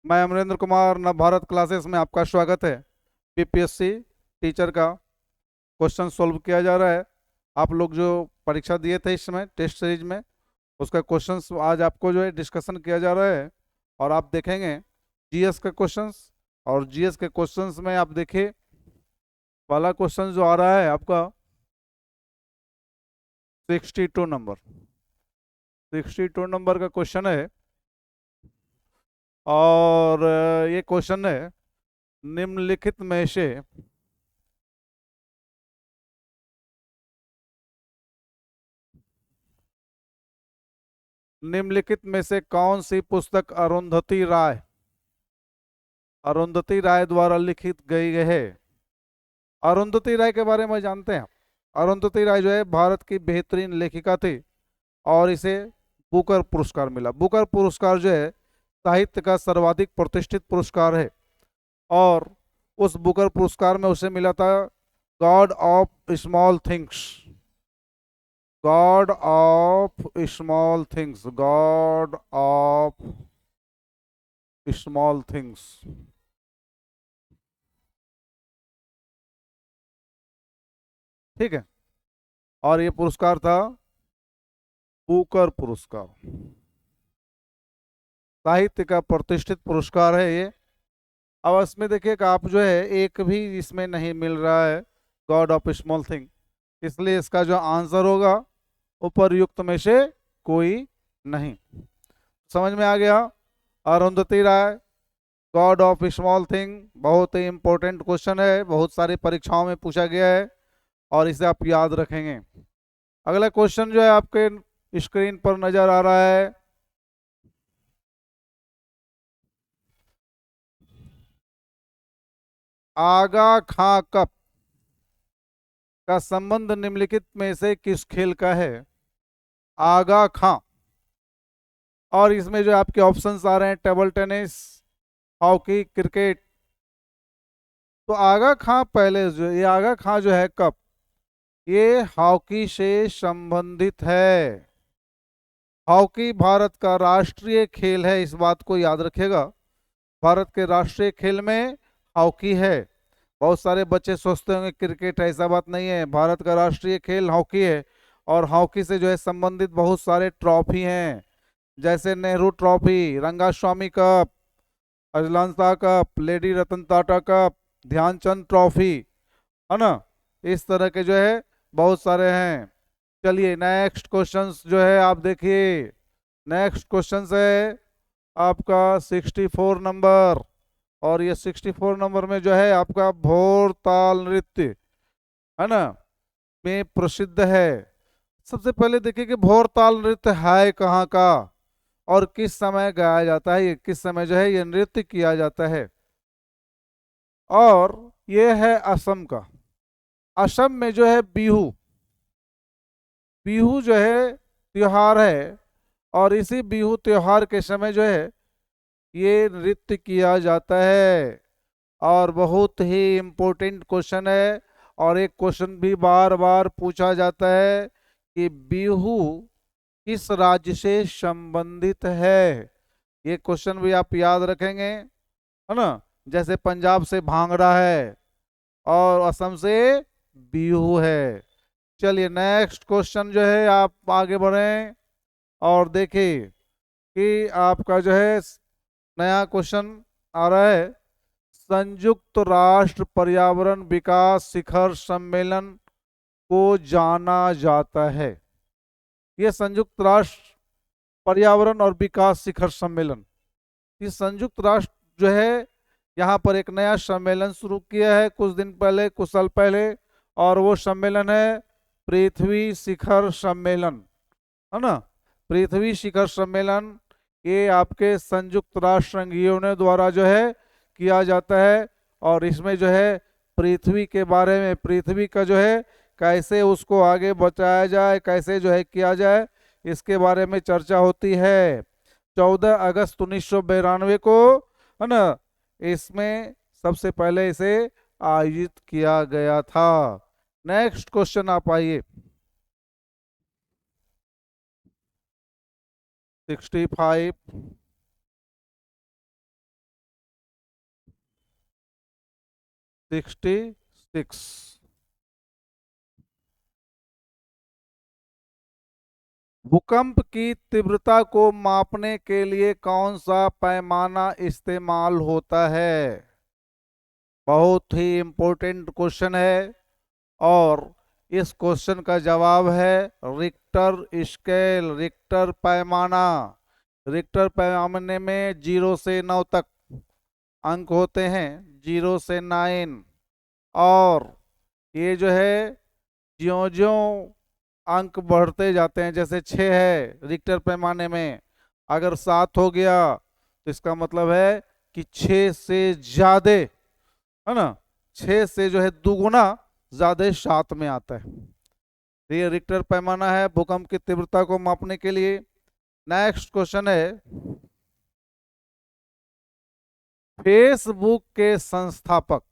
मैं अमरेंद्र कुमार नव भारत क्लासेस में आपका स्वागत है। बीपीएससी टीचर का क्वेश्चन सॉल्व किया जा रहा है। आप लोग जो परीक्षा दिए थे इस समय टेस्ट सीरीज में, उसका क्वेश्चंस आज आपको जो है डिस्कशन किया जा रहा है। और आप देखेंगे जीएस के क्वेश्चंस। और जीएस के क्वेश्चंस में आप देखिए, पहला क्वेश्चन जो आ रहा है आपका 62 नंबर। 62 नंबर का क्वेश्चन है। और ये क्वेश्चन है, निम्नलिखित में से कौन सी पुस्तक अरुंधति राय द्वारा लिखित गई है। अरुंधति राय के बारे में जानते हैं। अरुंधति राय जो है भारत की बेहतरीन लेखिका थी और इसे बुकर पुरस्कार मिला। बुकर पुरस्कार जो है साहित्य का सर्वाधिक प्रतिष्ठित पुरस्कार है। और उस बुकर पुरस्कार में उसे मिला था God of small things. God of small things. God of small things. ठीक है। और ये पुरस्कार था बुकर पुरस्कार। साहित्य का प्रतिष्ठित पुरस्कार है ये। अब इसमें देखिए कि आप जो है एक भी इसमें नहीं मिल रहा है गॉड ऑफ स्मॉल थिंग, इसलिए इसका जो आंसर होगा उपर्युक्त में से कोई नहीं। समझ में आ गया। अरुंधति राय, गॉड ऑफ स्मॉल थिंग, बहुत ही इंपॉर्टेंट क्वेश्चन है, बहुत सारी परीक्षाओं में पूछा गया है और इसे आप याद रखेंगे। अगला क्वेश्चन जो है आपके स्क्रीन पर नजर आ रहा है। आगा खां कप का संबंध निम्नलिखित में से किस खेल का है। आगा खां। और इसमें जो आपके ऑप्शंस आ रहे हैं टेबल टेनिस, हॉकी, क्रिकेट। तो आगा खां पहले जो ये आगा खां जो है कप, ये हॉकी से संबंधित है। हॉकी भारत का राष्ट्रीय खेल है, इस बात को याद रखिएगा। भारत के राष्ट्रीय खेल में हॉकी है। बहुत सारे बच्चे सोचते होंगे क्रिकेट है, ऐसा बात नहीं है। भारत का राष्ट्रीय खेल हॉकी है। और हॉकी से जो है संबंधित बहुत सारे ट्रॉफी हैं, जैसे Nehru trophy, Rangaswamy cup, Azlan cup, lady Ratan Tata cup, Dhyan Chand trophy, है ना। इस तरह के जो है बहुत सारे हैं। चलिए नेक्स्ट क्वेश्चन जो है आप देखिए। नेक्स्ट क्वेश्चन है आपका 64 नंबर। और ये 64 नंबर में जो है आपका भोरताल नृत्य, है ना, में प्रसिद्ध है। सबसे पहले देखिए कि भोरताल नृत्य है कहाँ का और किस समय गाया जाता है, ये किस समय जो है ये नृत्य किया जाता है। और ये है असम का। असम में जो है बिहू, बिहू जो है त्योहार है। और इसी बिहू त्योहार के समय जो है ये नृत्य किया जाता है। और बहुत ही इम्पोर्टेंट क्वेश्चन है। और एक क्वेश्चन भी बार बार पूछा जाता है कि बिहू किस राज्य से संबंधित है। ये क्वेश्चन भी आप याद रखेंगे, है ना। जैसे पंजाब से भांगड़ा है और असम से बिहू है। चलिए नेक्स्ट क्वेश्चन जो है आप आगे बढ़ें और देखिए कि आपका जो है नया क्वेश्चन आ रहा है। संयुक्त राष्ट्र पर्यावरण विकास शिखर सम्मेलन को जाना जाता है। ये संयुक्त राष्ट्र पर्यावरण और विकास शिखर सम्मेलन, ये संयुक्त राष्ट्र जो है यहाँ पर एक नया सम्मेलन शुरू किया है कुछ दिन पहले, कुछ साल पहले। और वो सम्मेलन है पृथ्वी शिखर सम्मेलन, है ना। पृथ्वी शिखर सम्मेलन ये आपके संयुक्त राष्ट्र संघीयों ने द्वारा जो है किया जाता है। और इसमें जो है पृथ्वी के बारे में, पृथ्वी का जो है कैसे उसको आगे बचाया जाए, कैसे जो है किया जाए, इसके बारे में चर्चा होती है। 14 अगस्त 1992 को, है ना, इसमें सबसे पहले इसे आयोजित किया गया था। नेक्स्ट क्वेश्चन आप आइए। 65। 66। भूकंप की तीव्रता को मापने के लिए कौन सा पैमाना इस्तेमाल होता है? बहुत ही इम्पोर्टेंट क्वेश्चन है। और इस क्वेश्चन का जवाब है रिक्टर स्केल, रिक्टर पैमाना। रिक्टर पैमाने में 0 से 9 तक अंक होते हैं, 0 से 9। और ये जो है ज्यों ज्यों अंक बढ़ते जाते हैं, जैसे 6 है रिक्टर पैमाने में, अगर 7 हो गया तो इसका मतलब है कि 6 से ज्यादा, है ना, 6 से जो है दुगुना ज्यादा 7 में आता है। तो ये रिक्टर पैमाना है भूकंप की तीव्रता को मापने के लिए। नेक्स्ट क्वेश्चन है, फेसबुक के संस्थापक,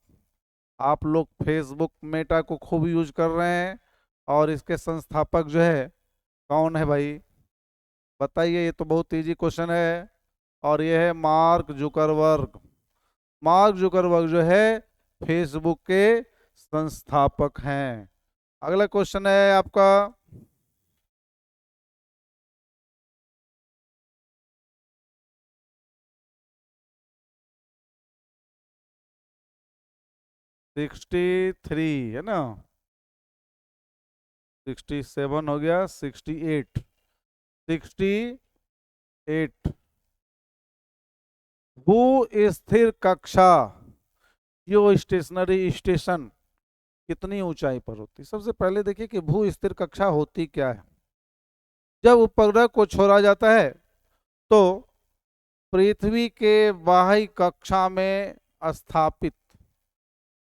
आप लोग फेसबुक मेटा को खूब यूज कर रहे हैं, और इसके संस्थापक जो है कौन है भाई? बताइए। ये तो बहुत इजी क्वेश्चन है, और ये है मार्क जुकरबर्ग। मार्क जुकरबर्ग जो है फेसबुक के संस्थापक हैं। अगला क्वेश्चन है आपका, सिक्सटी थ्री है ना, 67 हो गया, 68, 68। भू स्थिर कक्षा, यो स्टेशनरी स्टेशन कितनी ऊंचाई पर होती? सबसे पहले देखिए कि भू स्थिर कक्षा होती क्या है। जब उपग्रह को छोड़ा जाता है तो पृथ्वी के बाह्य कक्षा में स्थापित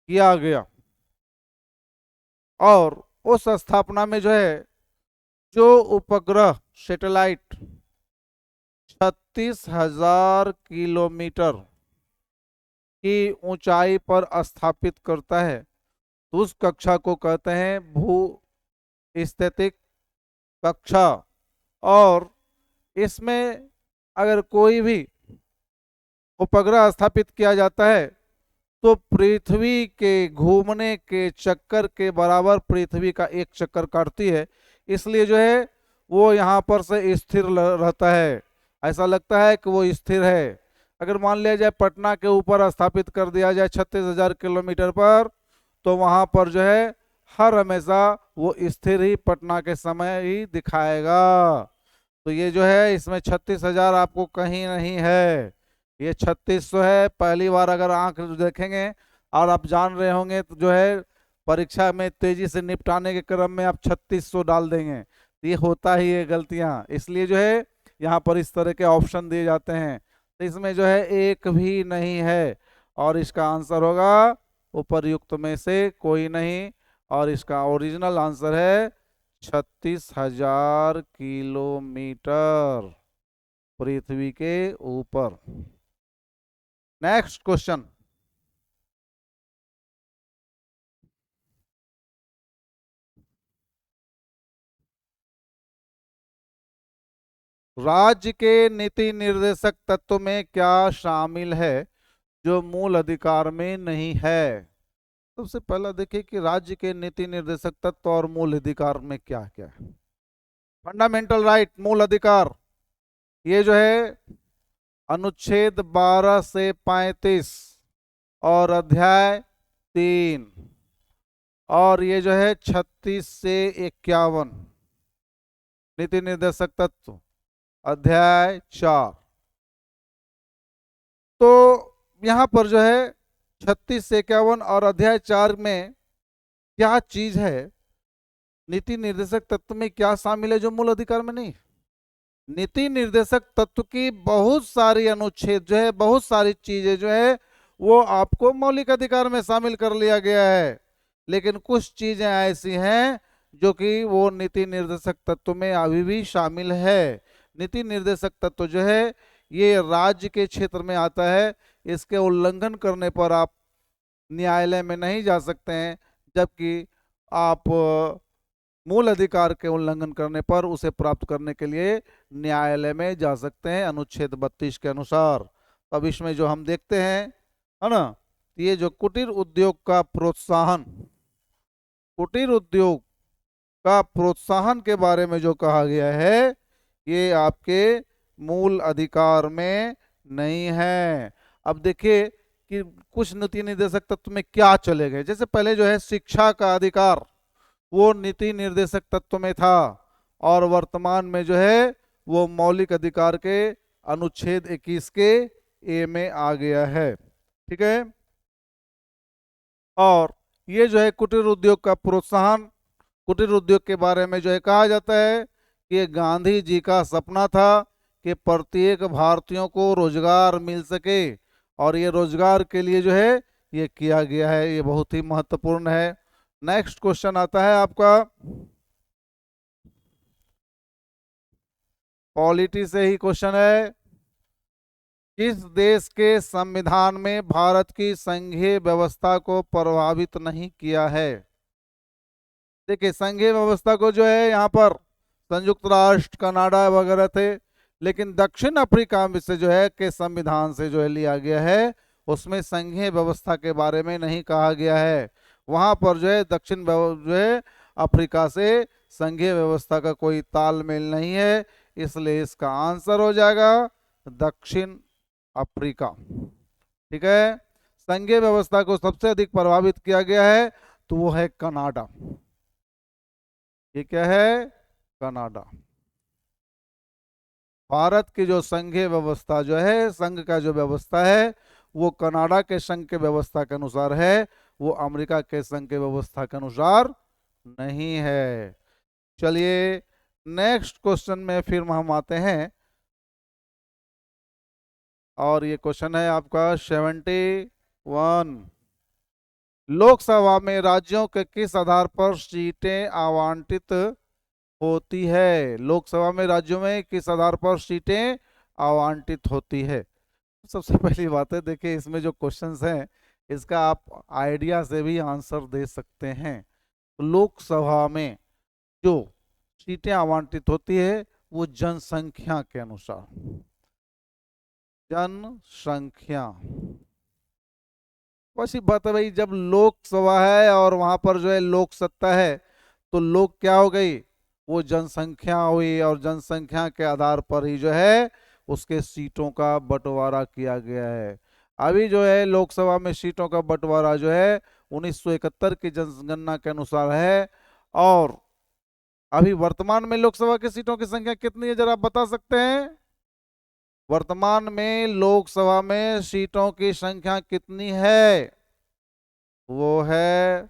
किया गया, और उस स्थापना में जो है जो उपग्रह सैटेलाइट 36,000 किलोमीटर की ऊंचाई पर स्थापित करता है, तो उस कक्षा को कहते हैं भू स्थितिक कक्षा। और इसमें अगर कोई भी उपग्रह स्थापित किया जाता है तो पृथ्वी के घूमने के चक्कर के बराबर पृथ्वी का एक चक्कर काटती है, इसलिए जो है वो यहाँ पर से स्थिर रहता है, ऐसा लगता है कि वो स्थिर है। अगर मान लिया जाए पटना के ऊपर स्थापित कर दिया जाए 36,000 किलोमीटर पर, तो वहाँ पर जो है हर हमेशा वो स्थिर ही पटना के समय ही दिखाएगा। तो ये जो है इसमें 36,000 आपको कहीं नहीं है, ये 3600 है। पहली बार अगर आंख देखेंगे और आप जान रहे होंगे तो जो है परीक्षा में तेजी से निपटाने के क्रम में आप 3600 डाल देंगे, तो ये होता ही है गलतियां, इसलिए जो है यहाँ पर इस तरह के ऑप्शन दिए जाते हैं। तो इसमें जो है एक भी नहीं है, और इसका आंसर होगा उपर्युक्त में से कोई नहीं, और इसका ओरिजिनल आंसर है 36,000 किलोमीटर पृथ्वी के ऊपर। नेक्स्ट क्वेश्चन, राज्य के नीति निर्देशक तत्व में क्या शामिल है जो मूल अधिकार में नहीं है? सबसे पहला देखिए कि राज्य के नीति निर्देशक तत्व और मूल अधिकार में क्या क्या है। फंडामेंटल राइट, मूल अधिकार, ये जो है अनुच्छेद 12 से 35 और अध्याय 3, और ये जो है 36 से 51, नीति निर्देशक तत्व अध्याय 4। तो यहाँ पर जो है 36 से 51 और अध्याय 4 में क्या चीज है, नीति निर्देशक तत्व में क्या शामिल है जो मूल अधिकार में नहीं? नीति निर्देशक तत्व की बहुत सारी अनुच्छेद जो है, बहुत सारी चीजें जो है वो आपको मौलिक अधिकार में शामिल कर लिया गया है, लेकिन कुछ चीजें ऐसी हैं जो कि वो नीति निर्देशक तत्व में अभी भी शामिल है। नीति निर्देशक तत्व जो है ये राज्य के क्षेत्र में आता है, इसके उल्लंघन करने पर आप न्यायालय में नहीं जा सकते हैं, जबकि आप मूल अधिकार के उल्लंघन करने पर उसे प्राप्त करने के लिए न्यायालय में जा सकते हैं अनुच्छेद 32 के अनुसार। अब इसमें जो हम देखते हैं, है ना, ये जो कुटीर उद्योग का प्रोत्साहन, कुटीर उद्योग का प्रोत्साहन के बारे में जो कहा गया है ये आपके मूल अधिकार में नहीं है। अब देखिए कि कुछ नीति निर्देशक तत्व में क्या चले गए। जैसे पहले जो है शिक्षा का अधिकार वो नीति निर्देशक तत्व में था, और वर्तमान में जो है वो मौलिक अधिकार के अनुच्छेद 21 के ए में आ गया है। ठीक है। और ये जो है कुटीर उद्योग का प्रोत्साहन, कुटीर उद्योग के बारे में जो है कहा जाता है कि ये गांधी जी का सपना था कि प्रत्येक भारतीयों को रोजगार मिल सके, और ये रोजगार के लिए जो है ये किया गया है। ये बहुत ही महत्वपूर्ण है। नेक्स्ट क्वेश्चन आता है आपका पॉलिटी से ही क्वेश्चन है। किस देश के संविधान में भारत की संघीय व्यवस्था को प्रभावित नहीं किया है? देखिए संघीय व्यवस्था को जो है यहाँ पर संयुक्त राष्ट्र, कनाडा वगैरह थे, लेकिन दक्षिण अफ्रीका में से जो है के संविधान से जो है लिया गया है, उसमें संघीय व्यवस्था के बारे में नहीं कहा गया है। वहां पर जो है जो है अफ्रीका से संघीय व्यवस्था का कोई तालमेल नहीं है, इसलिए इसका आंसर हो जाएगा दक्षिण अफ्रीका। ठीक है। संघीय व्यवस्था को सबसे अधिक प्रभावित किया गया है तो वो है कनाडा। ये क्या है? कनाडा। भारत की जो संघीय व्यवस्था जो है, संघ का जो व्यवस्था है वो कनाडा के संघ के व्यवस्था के अनुसार है, वो अमेरिका के संघ के व्यवस्था के अनुसार नहीं है। चलिए नेक्स्ट क्वेश्चन में फिर हम आते हैं, और ये क्वेश्चन है आपका 71। लोकसभा में राज्यों के किस आधार पर सीटें आवंटित होती है? लोकसभा में राज्यों में किस आधार पर सीटें आवंटित होती है? सबसे पहली बात है, देखिए इसमें जो क्वेश्चंस हैं इसका आप आइडिया से भी आंसर दे सकते हैं। तो लोकसभा में जो सीटें आवंटित होती है वो जनसंख्या के अनुसार, जनसंख्या। वैसी बात है भाई, जब लोकसभा है और वहां पर जो है लोक सत्ता है तो लोक क्या हो गई? वो जनसंख्या हुई, और जनसंख्या के आधार पर ही जो है उसके सीटों का बंटवारा किया गया है। अभी जो है लोकसभा में सीटों का बंटवारा जो है 1971 की जनगणना के अनुसार है, और अभी वर्तमान में लोकसभा की सीटों की संख्या कितनी है जरा आप बता सकते हैं? वर्तमान में लोकसभा में सीटों की संख्या कितनी है? वो है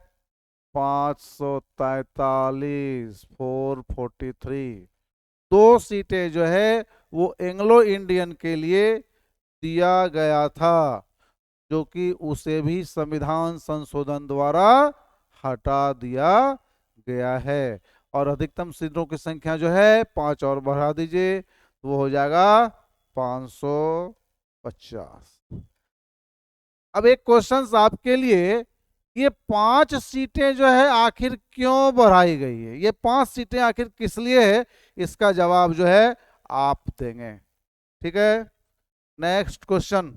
543, 443। 2 सीटें जो है वो एंग्लो इंडियन के लिए दिया गया था, जो कि उसे भी संविधान संशोधन द्वारा हटा दिया गया है। और अधिकतम सीटों की संख्या जो है 5 और बढ़ा दीजिए, वो हो जाएगा 550। अब एक क्वेश्चन आपके लिए, ये 5 सीटें जो है आखिर क्यों बढ़ाई गई है? ये 5 सीटें आखिर किस लिए है? इसका जवाब जो है आप देंगे। ठीक है। नेक्स्ट क्वेश्चन,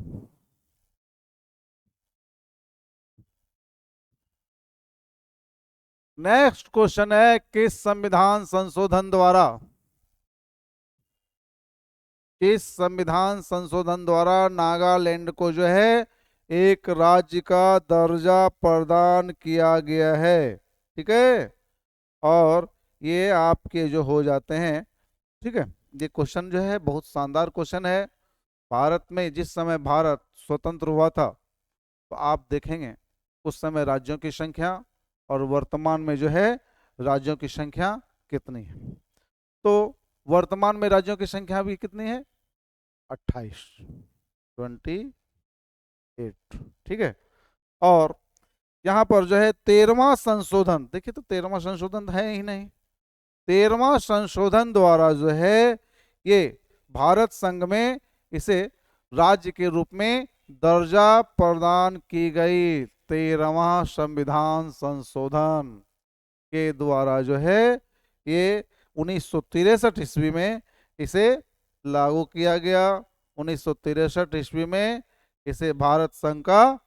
नेक्स्ट क्वेश्चन है किस संविधान संशोधन द्वारा, किस संविधान संशोधन द्वारा नागालैंड को जो है एक राज्य का दर्जा प्रदान किया गया है? ठीक है। और ये आपके जो हो जाते हैं, ठीक है। ये क्वेश्चन जो है बहुत शानदार क्वेश्चन है। भारत में जिस समय भारत स्वतंत्र हुआ था तो आप देखेंगे उस समय राज्यों की संख्या और वर्तमान में जो है राज्यों की संख्या कितनी है। तो वर्तमान में राज्यों की संख्या भी कितनी है? 28, 28। ठीक है। और यहाँ पर जो है 13वां संशोधन, देखिए तो 13वां संशोधन है ही नहीं। 13वां संशोधन द्वारा जो है ये भारत संघ में इसे राज्य के रूप में दर्जा प्रदान की गई। 13वां संविधान संशोधन के द्वारा जो है ये 1963 ईस्वी में इसे लागू किया गया। 1963 ईस्वी में इसे भारत संघ का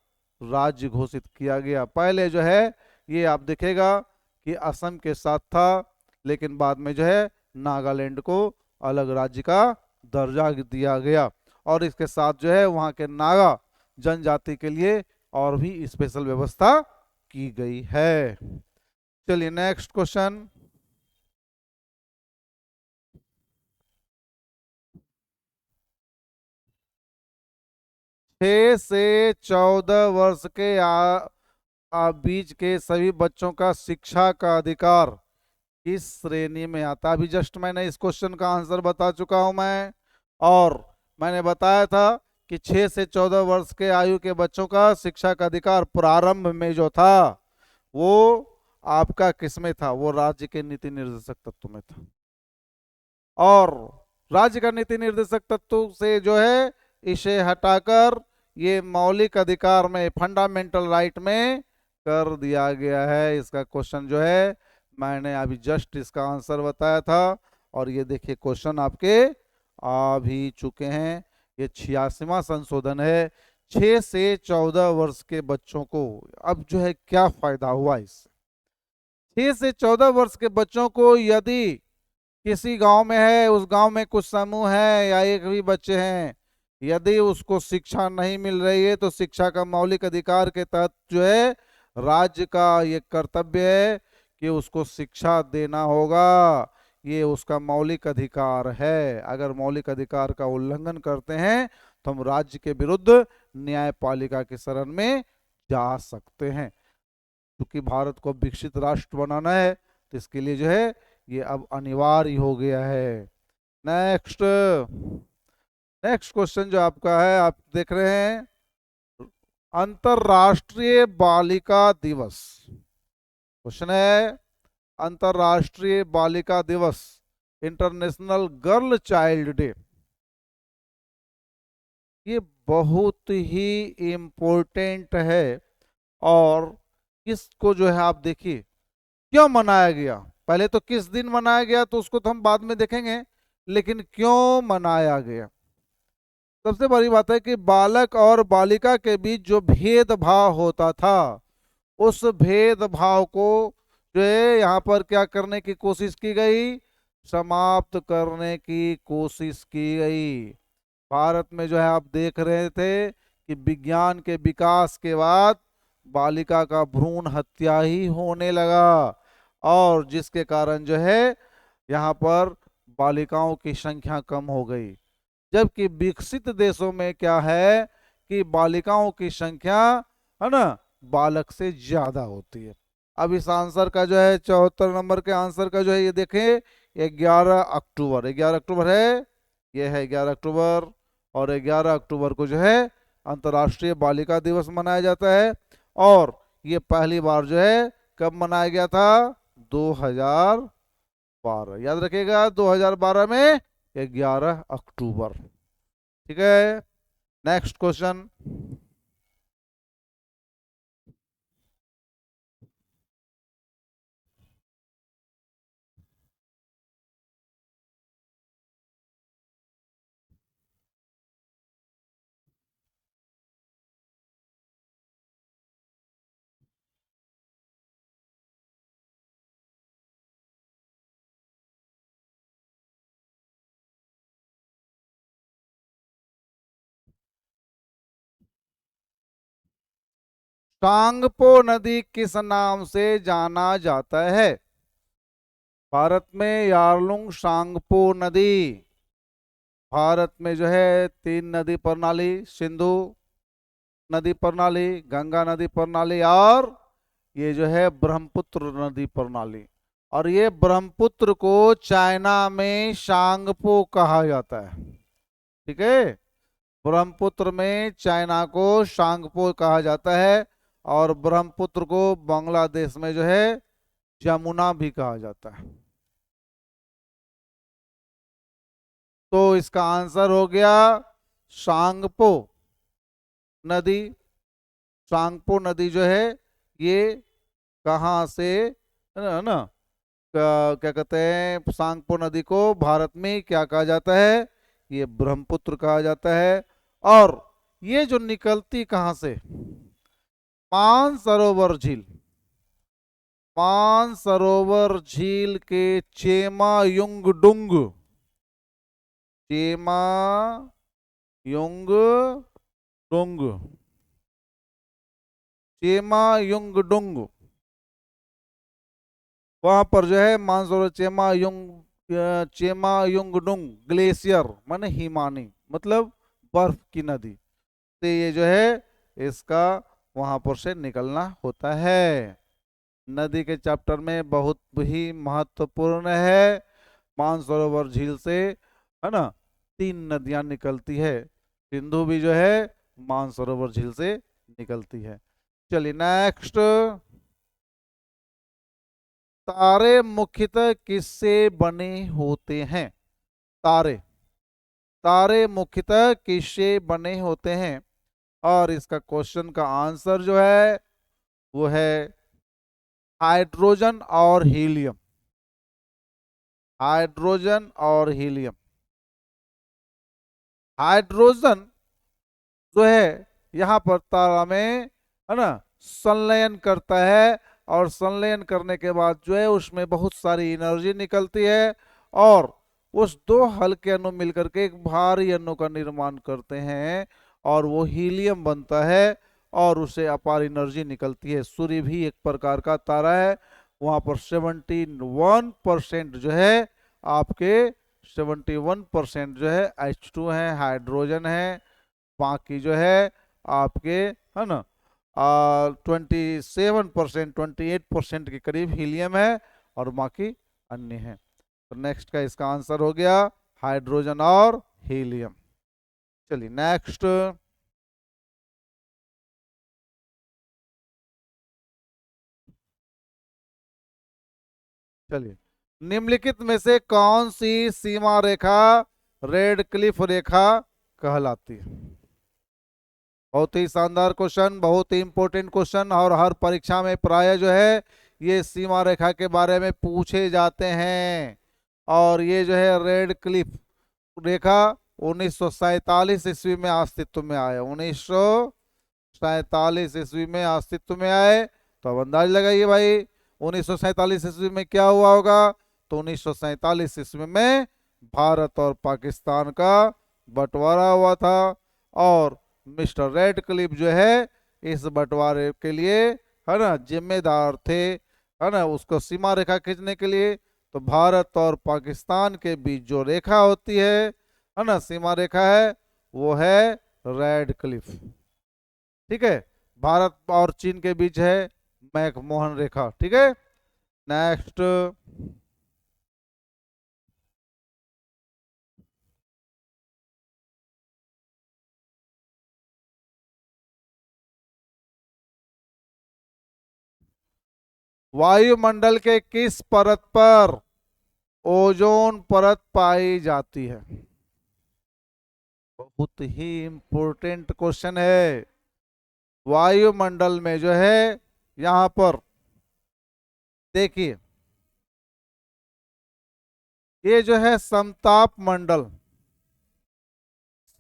राज्य घोषित किया गया। पहले जो है ये आप देखेगा कि असम के साथ था, लेकिन बाद में जो है नागालैंड को अलग राज्य का दर्जा दिया गया, और इसके साथ जो है वहाँ के नागा जनजाति के लिए और भी स्पेशल व्यवस्था की गई है। चलिए नेक्स्ट क्वेश्चन। 6 से 14 वर्ष के बीच के सभी बच्चों का शिक्षा का अधिकार किस श्रेणी में आता है? अभी जस्ट मैंने इस क्वेश्चन का आंसर बता चुका हूं मैं, और मैंने बताया था कि 6 से 14 वर्ष के आयु के बच्चों का शिक्षा का अधिकार प्रारंभ में जो था वो आपका किस में था? वो राज्य के नीति निर्देशक तत्व में था, और राज्य का नीति निर्देशक तत्व से जो है इसे हटाकर ये मौलिक अधिकार में, फंडामेंटल राइट में कर दिया गया है। इसका क्वेश्चन जो है मैंने अभी जस्ट इसका आंसर बताया था, और ये देखिए क्वेश्चन आपके आ भी चुके हैं। ये 86वां संशोधन है। 6 से 14 वर्ष के बच्चों को अब जो है क्या फायदा हुआ इससे? 6 से 14 वर्ष के बच्चों को यदि किसी गांव में है, उस गांव में कुछ समूह है या एक भी बच्चे हैं, यदि उसको शिक्षा नहीं मिल रही है तो शिक्षा का मौलिक अधिकार के तहत जो है राज्य का ये कर्तव्य है कि उसको शिक्षा देना होगा। ये उसका मौलिक अधिकार है। अगर मौलिक अधिकार का उल्लंघन करते हैं तो हम राज्य के विरुद्ध न्यायपालिका की शरण में जा सकते हैं। क्योंकि भारत को विकसित राष्ट्र बनाना है तो इसके लिए जो है ये अब अनिवार्य हो गया है। नेक्स्ट नेक्स्ट क्वेश्चन जो आपका है, आप देख रहे हैं अंतरराष्ट्रीय बालिका दिवस। क्वेश्चन है अंतरराष्ट्रीय बालिका दिवस, इंटरनेशनल गर्ल चाइल्ड डे, ये बहुत ही इम्पोर्टेंट है। और इसको जो है आप देखिए क्यों मनाया गया। पहले तो किस दिन मनाया गया तो उसको तो हम बाद में देखेंगे, लेकिन क्यों मनाया गया? सबसे बड़ी बात है कि बालक और बालिका के बीच जो भेदभाव होता था, उस भेदभाव को जो है यहाँ पर क्या करने की कोशिश की गई? समाप्त करने की कोशिश की गई। भारत में जो है आप देख रहे थे कि विज्ञान के विकास के बाद बालिका का भ्रूण हत्या ही होने लगा, और जिसके कारण जो है यहाँ पर बालिकाओं की संख्या कम हो गई। जबकि विकसित देशों में क्या है कि बालिकाओं की संख्या है ना बालक से ज्यादा होती है। अब इस आंसर का जो है 74 नंबर के आंसर का जो है ये देखें, 11 अक्टूबर, 11 अक्टूबर है, ये है 11 अक्टूबर, और 11 अक्टूबर को जो है अंतर्राष्ट्रीय बालिका दिवस मनाया जाता है। और ये पहली बार जो है कब मनाया गया था? 2012, याद रखिएगा 2012 में 11 अक्टूबर। ठीक है, नेक्स्ट क्वेश्चन। सांगपो नदी किस नाम से जाना जाता है? भारत में यारलुंग सांगपो नदी, भारत में जो है 3 नदी प्रणाली, सिंधु नदी प्रणाली, गंगा नदी प्रणाली, और ये जो है ब्रह्मपुत्र नदी प्रणाली। और ये ब्रह्मपुत्र को चाइना में सांगपो कहा जाता है। ठीक है, ब्रह्मपुत्र में चाइना को सांगपो कहा जाता है, और ब्रह्मपुत्र को बांग्लादेश में जो है जमुना भी कहा जाता है। तो इसका आंसर हो गया सांगपो नदी। सांगपो नदी जो है ये कहाँ से है ना, क्या कहते हैं, सांगपो नदी को भारत में क्या कहा जाता है? ये ब्रह्मपुत्र कहा जाता है। और ये जो निकलती कहाँ से? मानसरोवर झील, मानसरोवर झील के चेमायुंगडुंग, चेमायुंगडुंग, चेमायुंगडुंग, वहां पर जो है मानसरोवर चेमायुंगडुंग ग्लेशियर माने हिमानी, मतलब बर्फ की नदी से ये जो है इसका वहां पर से निकलना होता है। नदी के चैप्टर में बहुत ही महत्वपूर्ण है। मानसरोवर झील से, है ना, 3 नदियां निकलती है। सिंधु भी जो है मानसरोवर झील से निकलती है। चलिए नेक्स्ट, तारे मुख्यतः किससे बने होते हैं? तारे, तारे मुख्यतः किससे बने होते हैं? और इसका क्वेश्चन का आंसर जो है वो है हाइड्रोजन और हीलियम, हाइड्रोजन और हीलियम। हाइड्रोजन जो है यहाँ पर तारा में, है ना, संलयन करता है, और संलयन करने के बाद जो है उसमें बहुत सारी एनर्जी निकलती है, और उस 2 हल्के अणु मिलकर के एक भारी अणु का निर्माण करते हैं, और वो हीलियम बनता है, और उसे अपार एनर्जी निकलती है। सूर्य भी एक प्रकार का तारा है, वहां पर 71% जो है आपके 71% जो है H2 है, हाइड्रोजन है। बाकी जो है आपके, है ना, 27%, 28% के करीब हीलियम है, और बाकी अन्य है। तो नेक्स्ट का इसका आंसर हो गया हाइड्रोजन और हीलियम। चलिए नेक्स्ट, चलिए निम्नलिखित में से कौन सी सीमा रेखा रेड क्लिफ रेखा कहलाती है? बहुत ही शानदार क्वेश्चन, बहुत ही इंपॉर्टेंट क्वेश्चन, और हर परीक्षा में प्राय जो है ये सीमा रेखा के बारे में पूछे जाते हैं। और ये जो है रेड क्लिफ रेखा 1947 ईस्वी में अस्तित्व में आया, 1947 ईस्वी में अस्तित्व में आए। तो अब अंदाज लगाइए भाई 1947 ईस्वी में क्या हुआ होगा? तो 1947 ईस्वी में भारत और पाकिस्तान का बंटवारा हुआ था, और मिस्टर रेड क्लिफ जो है इस बंटवारे के लिए, है ना, जिम्मेदार थे, है ना, उसको सीमा रेखा खींचने के लिए। तो भारत और पाकिस्तान के बीच जो रेखा होती है ना, सीमा रेखा है, वो है रेड क्लिफ। ठीक है, भारत और चीन के बीच है मैकमोहन रेखा। ठीक है, नेक्स्ट, वायुमंडल के किस परत पर ओजोन परत पाई जाती है? बहुत ही इंपॉर्टेंट क्वेश्चन है। वायुमंडल में जो है यहां पर देखिए, ये जो है समताप मंडल,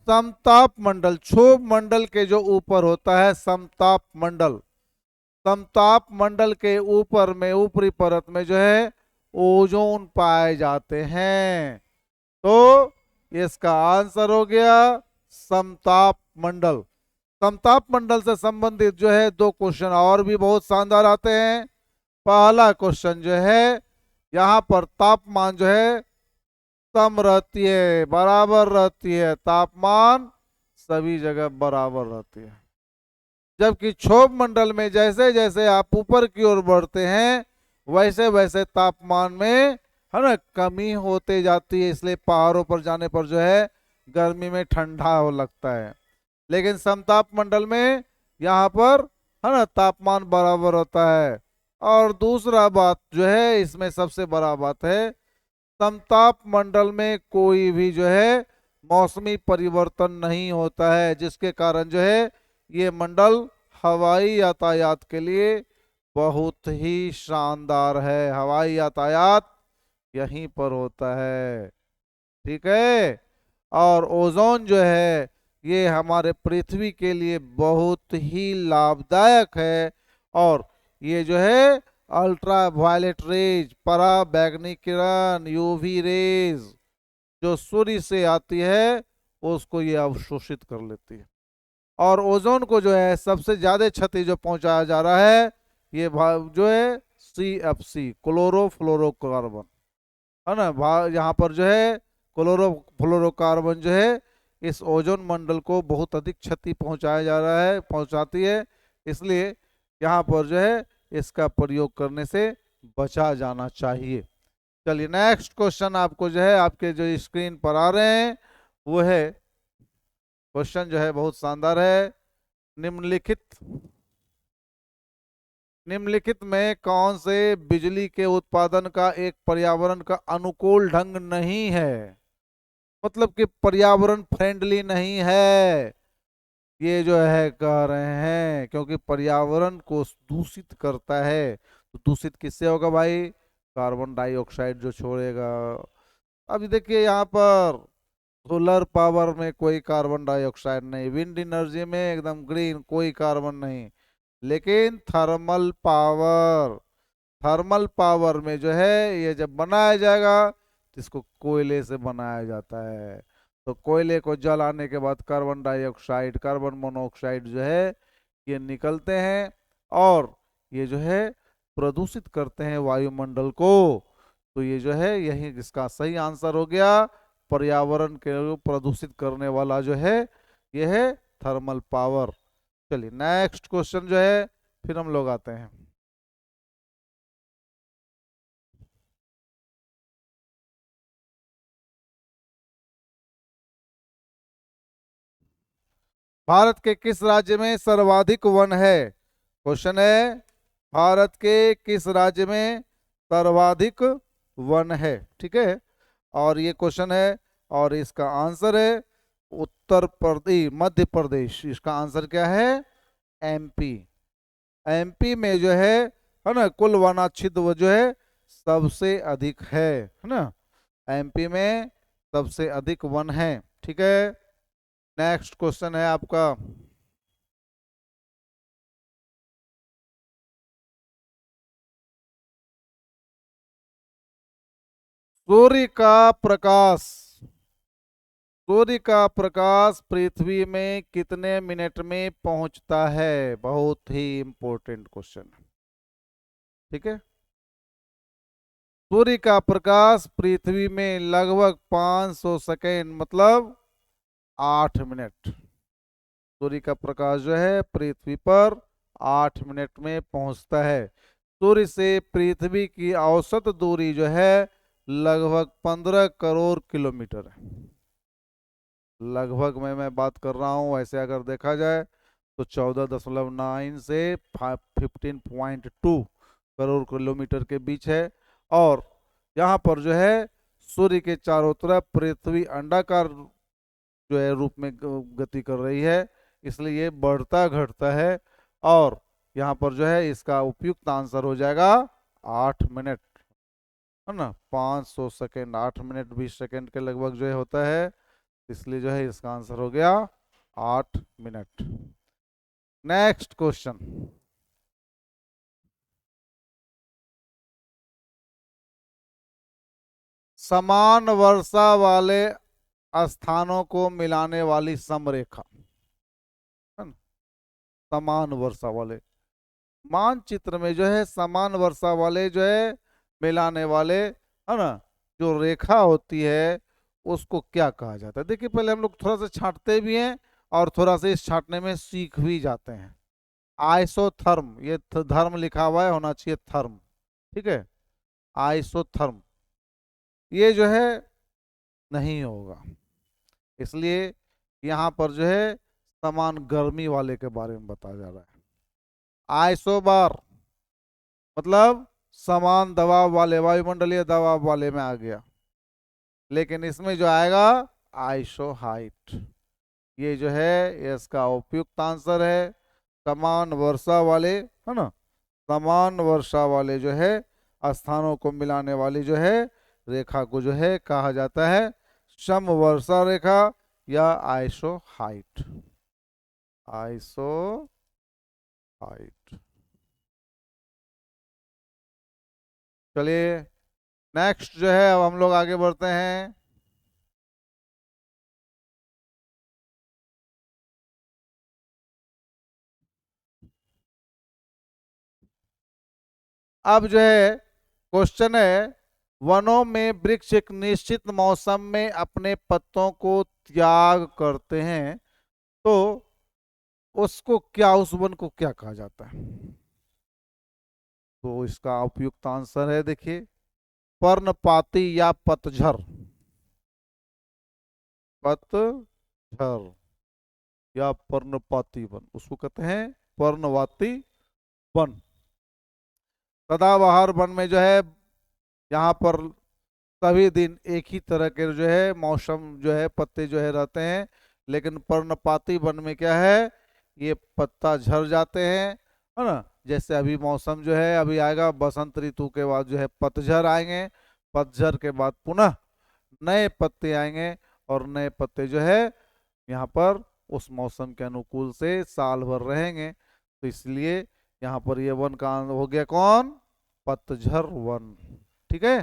समताप मंडल, क्षोभ मंडल के जो ऊपर होता है समताप मंडल, समताप मंडल के ऊपर में ऊपरी परत में जो है ओजोन पाए जाते हैं। तो इसका आंसर हो गया समताप मंडल। समताप मंडल से संबंधित जो है 2 क्वेश्चन और भी बहुत शानदार आते हैं। पहला क्वेश्चन जो है, यहाँ पर तापमान जो है सम रहती है, बराबर रहती है, तापमान सभी जगह बराबर रहती है। जबकि क्षोभ मंडल में जैसे जैसे आप ऊपर की ओर बढ़ते हैं वैसे वैसे तापमान में, है ना, कमी होते जाती है, इसलिए पहाड़ों पर जाने पर जो है गर्मी में ठंडा हो लगता है। लेकिन समताप मंडल में यहाँ पर, है ना, तापमान बराबर होता है। और दूसरा बात जो है इसमें सबसे बड़ा बात है, समताप मंडल में कोई भी जो है मौसमी परिवर्तन नहीं होता है, जिसके कारण जो है ये मंडल हवाई यातायात के लिए बहुत ही शानदार है। हवाई यातायात यहीं पर होता है। ठीक है, और ओजोन जो है ये हमारे पृथ्वी के लिए बहुत ही लाभदायक है। और ये जो है अल्ट्रा वायलेट रेज, पराबैंगनी किरण, यूवी रेज जो सूर्य से आती है उसको ये अवशोषित कर लेती है। और ओजोन को जो है सबसे ज्यादा क्षति जो पहुंचाया जा रहा है ये जो है CFC, क्लोरोफ्लोरोकार्बन, है ना। यहाँ पर जो है क्लोरोफ्लोरोकार्बन जो है इस ओजोन मंडल को बहुत अधिक क्षति पहुंचाया जा रहा है, पहुंचाती है। इसलिए यहाँ पर जो है इसका प्रयोग करने से बचा जाना चाहिए। चलिए नेक्स्ट क्वेश्चन आपको जो है आपके जो स्क्रीन पर आ रहे हैं वो है, क्वेश्चन जो है बहुत शानदार है। निम्नलिखित निम्नलिखित में कौन से बिजली के उत्पादन का एक पर्यावरण का अनुकूल ढंग नहीं है, मतलब कि पर्यावरण फ्रेंडली नहीं है, ये जो है कह रहे हैं, क्योंकि पर्यावरण को दूषित करता है। तो दूषित किससे होगा भाई? कार्बन डाइऑक्साइड जो छोड़ेगा। अभी देखिए यहाँ पर सोलर पावर में कोई कार्बन डाइऑक्साइड नहीं, विंड एनर्जी में एकदम ग्रीन, कोई कार्बन नहीं। लेकिन थर्मल पावर में जो है ये जब बनाया जाएगा तो इसको कोयले से बनाया जाता है। तो कोयले को जलाने के बाद कार्बन डाइऑक्साइड, कार्बन मोनोऑक्साइड जो है ये निकलते हैं और ये जो है प्रदूषित करते हैं वायुमंडल को। तो ये जो है यही इसका सही आंसर हो गया। पर्यावरण के प्रदूषित करने वाला जो है ये है थर्मल पावर। चलिए नेक्स्ट क्वेश्चन जो है फिर हम लोग आते हैं। भारत के किस राज्य में सर्वाधिक वन है? क्वेश्चन है भारत के किस राज्य में सर्वाधिक वन है, ठीक है। और ये क्वेश्चन है और इसका आंसर है उत्तर प्रदेश, मध्य प्रदेश। इसका आंसर क्या है? MP। MP में जो है ना, कुल वनाच्छिद्र जो है सबसे अधिक है ना। MP में सबसे अधिक वन है, ठीक है। नेक्स्ट क्वेश्चन है आपका। सूर्य का प्रकाश सूर्य का प्रकाश पृथ्वी में कितने मिनट में पहुंचता है? बहुत ही इंपॉर्टेंट क्वेश्चन, ठीक है। सूर्य का प्रकाश पृथ्वी में लगभग 500 सेकेंड, मतलब 8 मिनट। सूर्य का प्रकाश जो है पृथ्वी पर 8 मिनट में पहुंचता है। सूर्य से पृथ्वी की औसत दूरी जो है लगभग 15 करोड़ किलोमीटर है। लगभग में मैं बात कर रहा हूँ, ऐसे अगर देखा जाए तो 14.9 से 15.2 करोड़ किलोमीटर के बीच है। और यहाँ पर जो है सूर्य के चारों तरफ पृथ्वी अंडाकार जो है रूप में गति कर रही है, इसलिए ये बढ़ता घटता है। और यहाँ पर जो है इसका उपयुक्त आंसर हो जाएगा 8 मिनट, है ना। 500 सेकेंड 8 मिनट 20 सेकेंड के लगभग जो है होता है, इसलिए जो है इसका आंसर हो गया 8 मिनट। Next question. समान वर्षा वाले स्थानों को मिलाने वाली समरेखा, है ना। समान वर्षा वाले मानचित्र में जो है समान वर्षा वाले जो है मिलाने वाले, है ना, जो रेखा होती है उसको क्या कहा जाता है? देखिए पहले हम लोग थोड़ा सा छांटते भी हैं और थोड़ा सा इस छांटने में सीख भी जाते हैं। आइसोथर्म, ये धर्म लिखा हुआ है, होना चाहिए थर्म, ठीक है। आइसोथर्म ये जो है नहीं होगा, इसलिए यहाँ पर जो है समान गर्मी वाले के बारे में बताया जा रहा है। आइसोबार मतलब समान दबाव वाले, वायुमंडलीय दबाव वाले में आ गया। लेकिन इसमें जो आएगा आइसो हाइट, ये जो है इसका उपयुक्त आंसर है। समान वर्षा वाले, है ना, समान वर्षा वाले जो है स्थानों को मिलाने वाली जो है रेखा को जो है कहा जाता है समवर्षा रेखा, या आइसो हाइट, आइसो हाइट। चलिए नेक्स्ट जो है, अब हम लोग आगे बढ़ते हैं। अब जो है क्वेश्चन है, वनों में वृक्ष एक निश्चित मौसम में अपने पत्तों को त्याग करते हैं, तो उसको क्या, उस वन को क्या कहा जाता है? तो इसका उपयुक्त आंसर है, देखिए, पर्णपाती या पतझर, पतझर या पर्णपाती वन, उसको कहते हैं पर्णवाती वन। सदाबहार वन में जो है, यहाँ पर सभी दिन एक ही तरह के जो है मौसम जो है पत्ते जो है रहते हैं, लेकिन पर्णपाती वन में क्या है, ये पत्ता झड़ जाते हैं, है ना। जैसे अभी मौसम जो है अभी आएगा, बसंत ऋतु के बाद जो है पतझड़ आएंगे, पतझड़ के बाद पुनः नए पत्ते आएंगे, और नए पत्ते जो है यहाँ पर उस मौसम के अनुकूल से साल भर रहेंगे। तो इसलिए यहाँ पर ये वन का हो गया कौन, पतझड़ वन। ठीक है।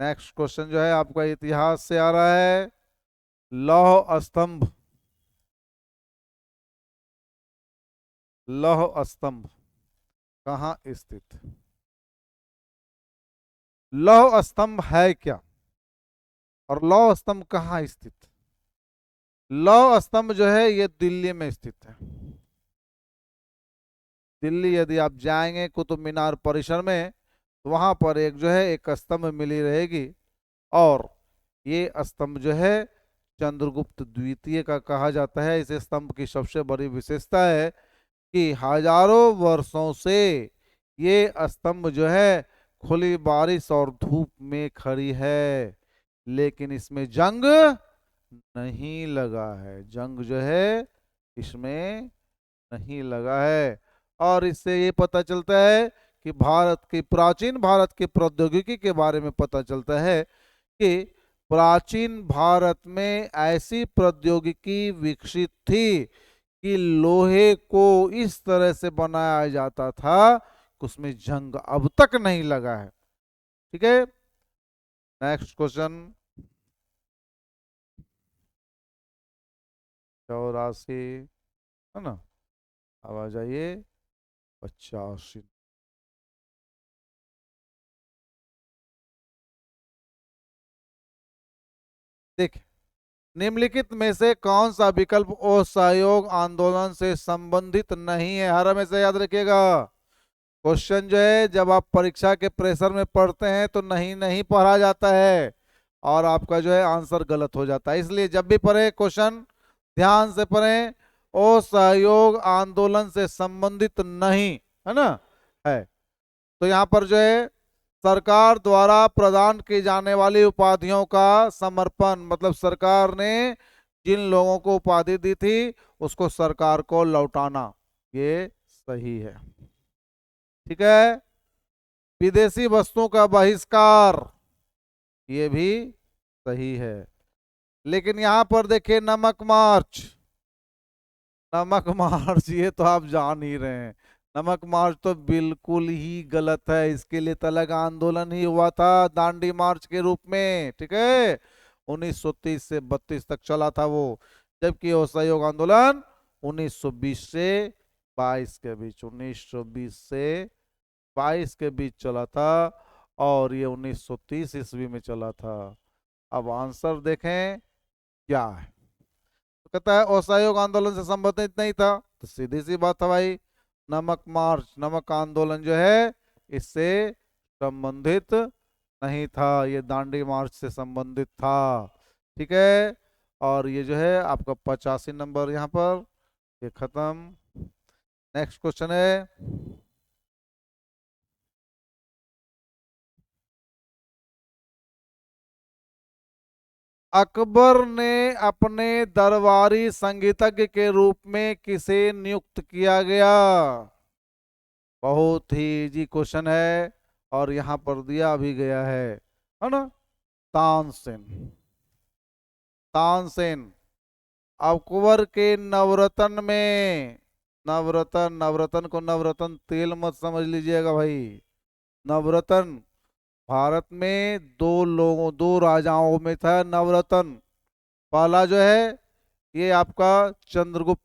नेक्स्ट क्वेश्चन जो है आपका इतिहास से आ रहा है, लौह स्तंभ, लौह स्तंभ कहाँ स्थित, लौह स्तंभ है क्या, और लौह स्तंभ कहाँ स्थित? लौह स्तंभ जो है ये दिल्ली में स्थित है। दिल्ली यदि आप जाएंगे कुतुब मीनार परिसर में, तो वहां पर एक जो है एक स्तंभ मिली रहेगी, और ये स्तंभ जो है चंद्रगुप्त द्वितीय का कहा जाता है। इस स्तंभ की सबसे बड़ी विशेषता है कि हजारों वर्षों से ये स्तंभ जो है खुली बारिश और धूप में खड़ी है, लेकिन इसमें जंग नहीं लगा है, जंग जो है इसमें नहीं लगा है। और इससे ये पता चलता है कि भारत की, प्राचीन भारत की प्रौद्योगिकी के बारे में पता चलता है कि प्राचीन भारत में ऐसी प्रौद्योगिकी विकसित थी कि लोहे को इस तरह से बनाया जाता था कि उसमें जंग अब तक नहीं लगा है। ठीक है। नेक्स्ट क्वेश्चन, 84, है ना, अब आ जाइए 85। देखिए, निम्नलिखित में से कौन सा विकल्प असहयोग आंदोलन से संबंधित नहीं है? हर हमेशा याद रखिएगा, क्वेश्चन जो है जब आप परीक्षा के प्रेशर में पढ़ते हैं तो नहीं नहीं पढ़ा जाता है, और आपका जो है आंसर गलत हो जाता है। इसलिए जब भी पढ़े क्वेश्चन ध्यान से पढ़ें, असहयोग आंदोलन से संबंधित नहीं, है ना, है। तो यहाँ पर जो है सरकार द्वारा प्रदान की जाने वाली उपाधियों का समर्पण, मतलब सरकार ने जिन लोगों को उपाधि दी थी उसको सरकार को लौटाना, ये सही है। ठीक है। विदेशी वस्तुओं का बहिष्कार, ये भी सही है। लेकिन यहां पर देखिए नमक मार्च, नमक मार्च ये तो आप जान ही रहे हैं, नमक मार्च तो बिल्कुल ही गलत है। इसके लिए तो अलग आंदोलन ही हुआ था दांडी मार्च के रूप में। ठीक है। 1930 से 32 तक चला था वो, जबकि असहयोग आंदोलन 1920 से 22 के बीच, 1920 से 22 के बीच चला था, और ये 1930 ईस्वी में चला था। अब आंसर देखें क्या है। तो कहता है असहयोग आंदोलन से संबंधित नहीं था, तो सीधी सी बात है भाई, नमक मार्च, नमक आंदोलन जो है इससे संबंधित नहीं था, ये दांडी मार्च से संबंधित था। ठीक है। और ये जो है आपका 85 नंबर यहाँ पर ये खत्म। नेक्स्ट क्वेश्चन है, अकबर ने अपने दरबारी संगीतज्ञ के रूप में किसे नियुक्त किया गया? बहुत ही इजी क्वेश्चन है, और यहाँ पर दिया भी गया है ना, तानसेन, तानसेन। अकबर के नवरत्न में, नवरत्न, नवरत्न को नवरत्न तेल मत समझ लीजिएगा भाई। नवरत्न भारत में दो राजाओं में था नवरत्न। पहला जो है ये आपका चंद्रगुप्त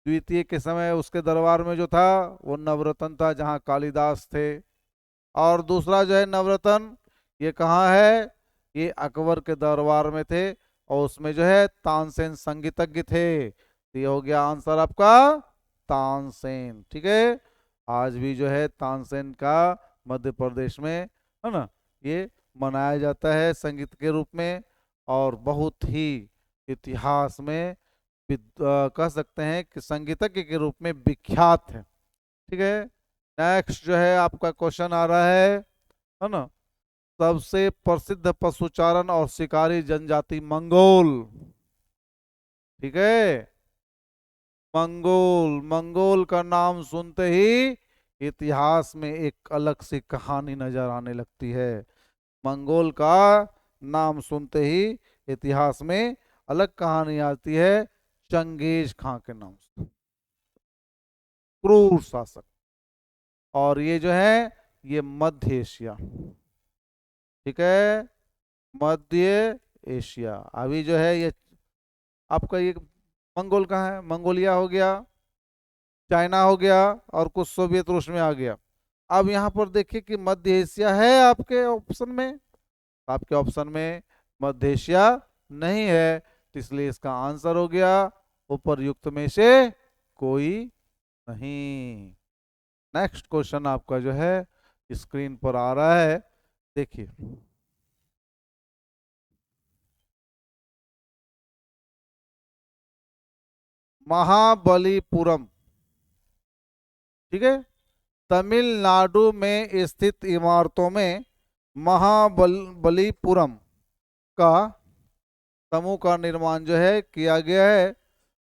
द्वितीय के समय उसके दरबार में जो था वो नवरत्न था, जहाँ कालिदास थे। और दूसरा जो है नवरत्न, ये कहाँ है, ये अकबर के दरबार में थे, और उसमें जो है तानसेन संगीतज्ञ थे। तो ये हो गया आंसर आपका तानसेन। ठीक है, आज भी जो है तानसेन का मध्य प्रदेश में, है ना, ये मनाया जाता है संगीत के रूप में, और बहुत ही इतिहास में कह सकते हैं कि संगीतज्ञ के रूप में विख्यात है। ठीक है, नेक्स्ट जो है आपका क्वेश्चन आ रहा है ना, सबसे प्रसिद्ध पशुचारण और शिकारी जनजाति मंगोल। ठीक है, मंगोल, मंगोल का नाम सुनते ही इतिहास में एक अलग सी कहानी नजर आने लगती है। मंगोल का नाम सुनते ही इतिहास में अलग कहानी आती है, चंगेज खां के नाम से, क्रूर शासक। और ये जो है ये मध्य एशिया, ठीक है, मध्य एशिया। अभी जो है ये आपका ये मंगोल कहाँ है, मंगोलिया हो गया, चाइना हो गया, और कुछ सोवियत रूस में आ गया। अब यहाँ पर देखिए कि मध्य एशिया है आपके ऑप्शन में, आपके ऑप्शन में मध्य एशिया नहीं है, तो इसलिए इसका आंसर हो गया उपर्युक्त में से कोई नहीं। नेक्स्ट क्वेश्चन आपका जो है स्क्रीन पर आ रहा है, देखिए। महाबलीपुरम, ठीक है, तमिलनाडु में स्थित इमारतों में महाबलीपुरम का समूह का निर्माण जो है किया गया है,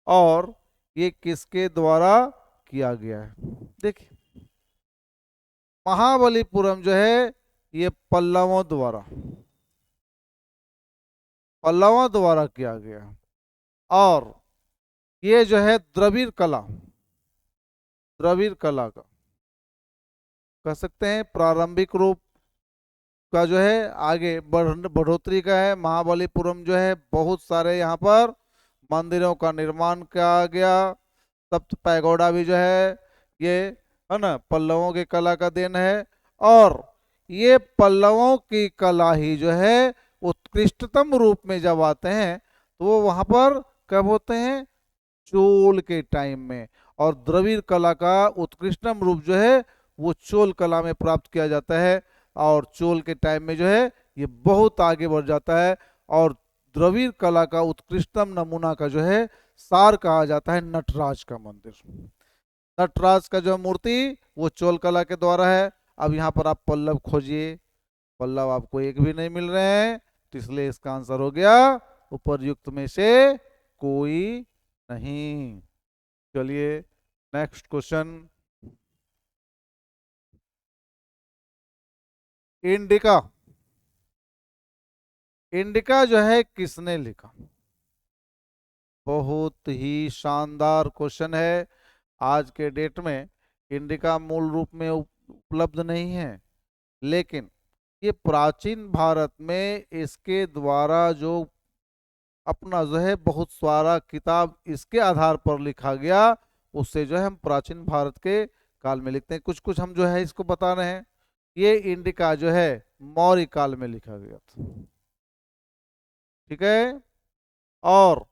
और ये किसके द्वारा किया गया है। देखिए, महाबलीपुरम जो है ये पल्लवों द्वारा किया गया है। और ये जो है द्रविड़ कला का कह सकते हैं प्रारंभिक रूप का जो है आगे बढ़ोतरी का है। महाबलीपुरम जो है बहुत सारे यहाँ पर मंदिरों का निर्माण किया गया। सप्त पैगोडा भी जो है ये, है ना, पल्लवों की कला का देन है। और ये पल्लवों की कला ही जो है उत्कृष्टतम रूप में जब आते हैं तो वो वहां पर कब होते हैं, चोल के टाइम में। और द्रविड़ कला का उत्कृष्टतम रूप जो है वो चोल कला में प्राप्त किया जाता है, और चोल के टाइम में जो है ये बहुत आगे बढ़ जाता है। और द्रविड़ कला का उत्कृष्टतम नमूना का जो है सार कहा जाता है नटराज का मंदिर। नटराज का जो मूर्ति वो चोल कला के द्वारा है। अब यहाँ पर आप पल्लव खोजिए, पल्लव आपको एक भी नहीं मिल रहे हैं, तो इसलिए इसका आंसर हो गया उपर्युक्त में से कोई नहीं। चलिए नेक्स्ट क्वेश्चन, इंडिका, इंडिका जो है किसने लिखा। बहुत ही शानदार क्वेश्चन है। आज के डेट में इंडिका मूल रूप में उपलब्ध नहीं है, लेकिन ये प्राचीन भारत में इसके द्वारा जो अपना जो है बहुत सारा किताब इसके आधार पर लिखा गया, उससे जो है हम प्राचीन भारत के काल में लिखते हैं। कुछ कुछ हम जो है इसको बता रहे हैं। ये इंडिका जो है मौर्य काल में लिखा गया था, ठीक है। और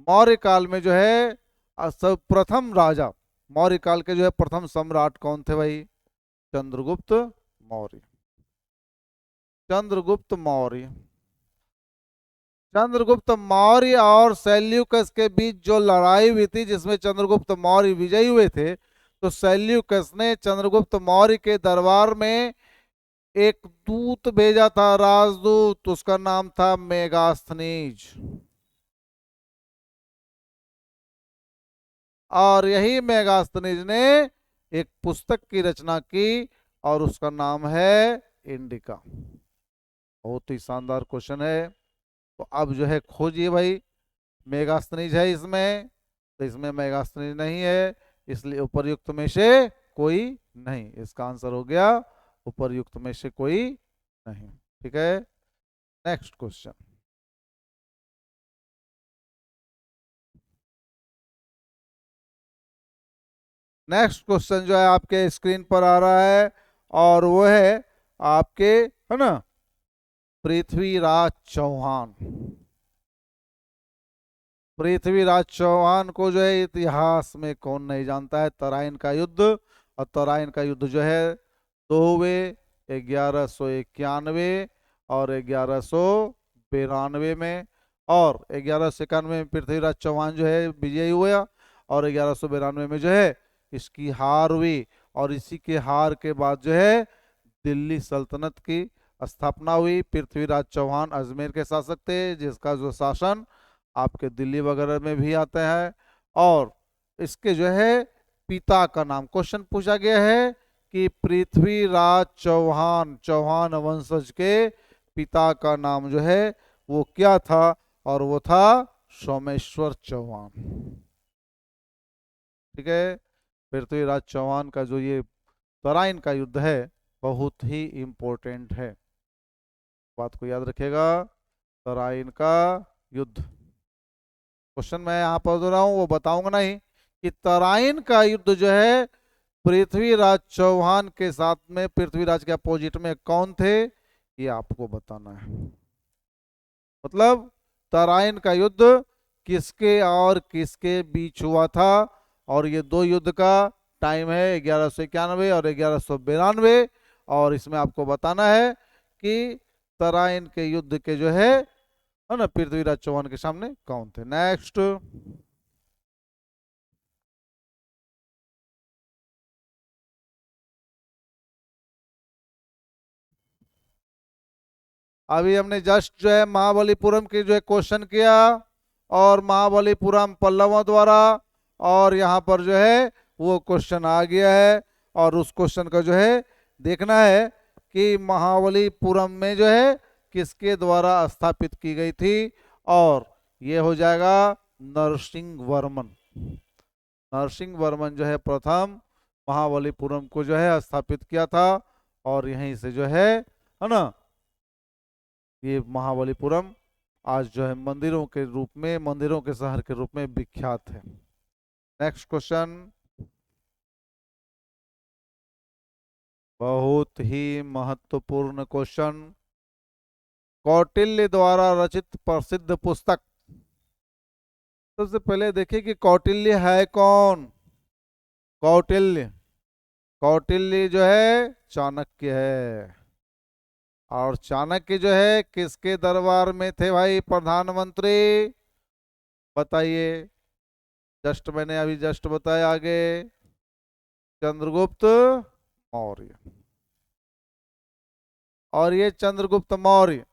मौर्य काल में जो है सब प्रथम राजा, मौर्य काल के जो है प्रथम सम्राट कौन थे भाई, चंद्रगुप्त मौर्य। चंद्रगुप्त मौर्य, चंद्रगुप्त मौर्य और सैल्यूकस के बीच जो लड़ाई हुई थी जिसमें चंद्रगुप्त मौर्य विजयी हुए थे, तो सैल्यूकस ने चंद्रगुप्त मौर्य के दरबार में एक दूत भेजा था, राजदूत, उसका नाम था मेगास्थनीज। और यही मेगास्थनीज ने एक पुस्तक की रचना की और उसका नाम है इंडिका। बहुत ही शानदार क्वेश्चन है। तो अब जो है खोजिए भाई, मेगास्थनीज है इसमें, तो इसमें मेगास्थनीज नहीं है, इसलिए उपर्युक्त में से कोई नहीं। इसका आंसर हो गया उपर्युक्त में से कोई नहीं। ठीक है, नेक्स्ट क्वेश्चन। नेक्स्ट क्वेश्चन जो है आपके स्क्रीन पर आ रहा है, और वो है आपके, है ना, पृथ्वीराज चौहान। पृथ्वीराज चौहान को जो है इतिहास में कौन नहीं जानता है। तराइन का युद्ध, और तराइन का युद्ध जो है दोवे 1191 और 1192 में, और 1191 में पृथ्वीराज चौहान जो है विजयी हुआ, और 1192 में जो है इसकी हार हुई, और इसी के हार के बाद जो है दिल्ली सल्तनत की स्थापना हुई। पृथ्वीराज चौहान अजमेर के शासक थे, जिसका जो शासन आपके दिल्ली वगैरह में भी आता है। और इसके जो है पिता का नाम, क्वेश्चन पूछा गया है कि पृथ्वीराज चौहान, चौहान वंशज के पिता का नाम जो है वो क्या था, और वो था सोमेश्वर चौहान। ठीक है, पृथ्वीराज चौहान का जो ये तराइन का युद्ध है बहुत ही इंपॉर्टेंट है, बात को याद रखिएगा। तराइन का युद्ध, क्वेश्चन मैं यहाँ पर दे रहा हूँ, वो बताऊंगा नहीं कि तराइन का युद्ध जो है पृथ्वीराज चौहान के साथ में, पृथ्वीराज के अपोजिट में कौन थे, ये आपको बताना है। मतलब तराइन का युद्ध किसके और किसके बीच हुआ था, और ये दो युद्ध का टाइम है 1191 और 1192, और इसमें आपको बताना है कि तराइन के युद्ध के जो है ना पृथ्वीराज चौहान के सामने कौन थे। नेक्स्ट, अभी हमने जस्ट जो है महाबलीपुरम की जो है क्वेश्चन किया, और महाबलीपुरम पल्लवों द्वारा, और यहाँ पर जो है वो क्वेश्चन आ गया है, और उस क्वेश्चन का जो है देखना है कि महाबलीपुरम में जो है किसके द्वारा स्थापित की गई थी, और ये हो जाएगा नरसिंह वर्मन। नरसिंह वर्मन जो है प्रथम महाबलीपुरम को जो है स्थापित किया था, और यहीं से जो है ना, ये महाबलीपुरम आज जो है मंदिरों के रूप में, मंदिरों के शहर के रूप में विख्यात है। नेक्स्ट क्वेश्चन, बहुत ही महत्वपूर्ण क्वेश्चन। कौटिल्य द्वारा रचित प्रसिद्ध पुस्तक, सबसे पहले देखिए कि कौटिल्य है कौन। कौटिल्य, कौटिल्य जो है चाणक्य है, और चाणक्य जो है किसके दरबार में थे भाई, प्रधानमंत्री, बताइए। जस्ट मैंने अभी जस्ट बताया आगे, चंद्रगुप्त मौर्य। और ये चंद्रगुप्त मौर्य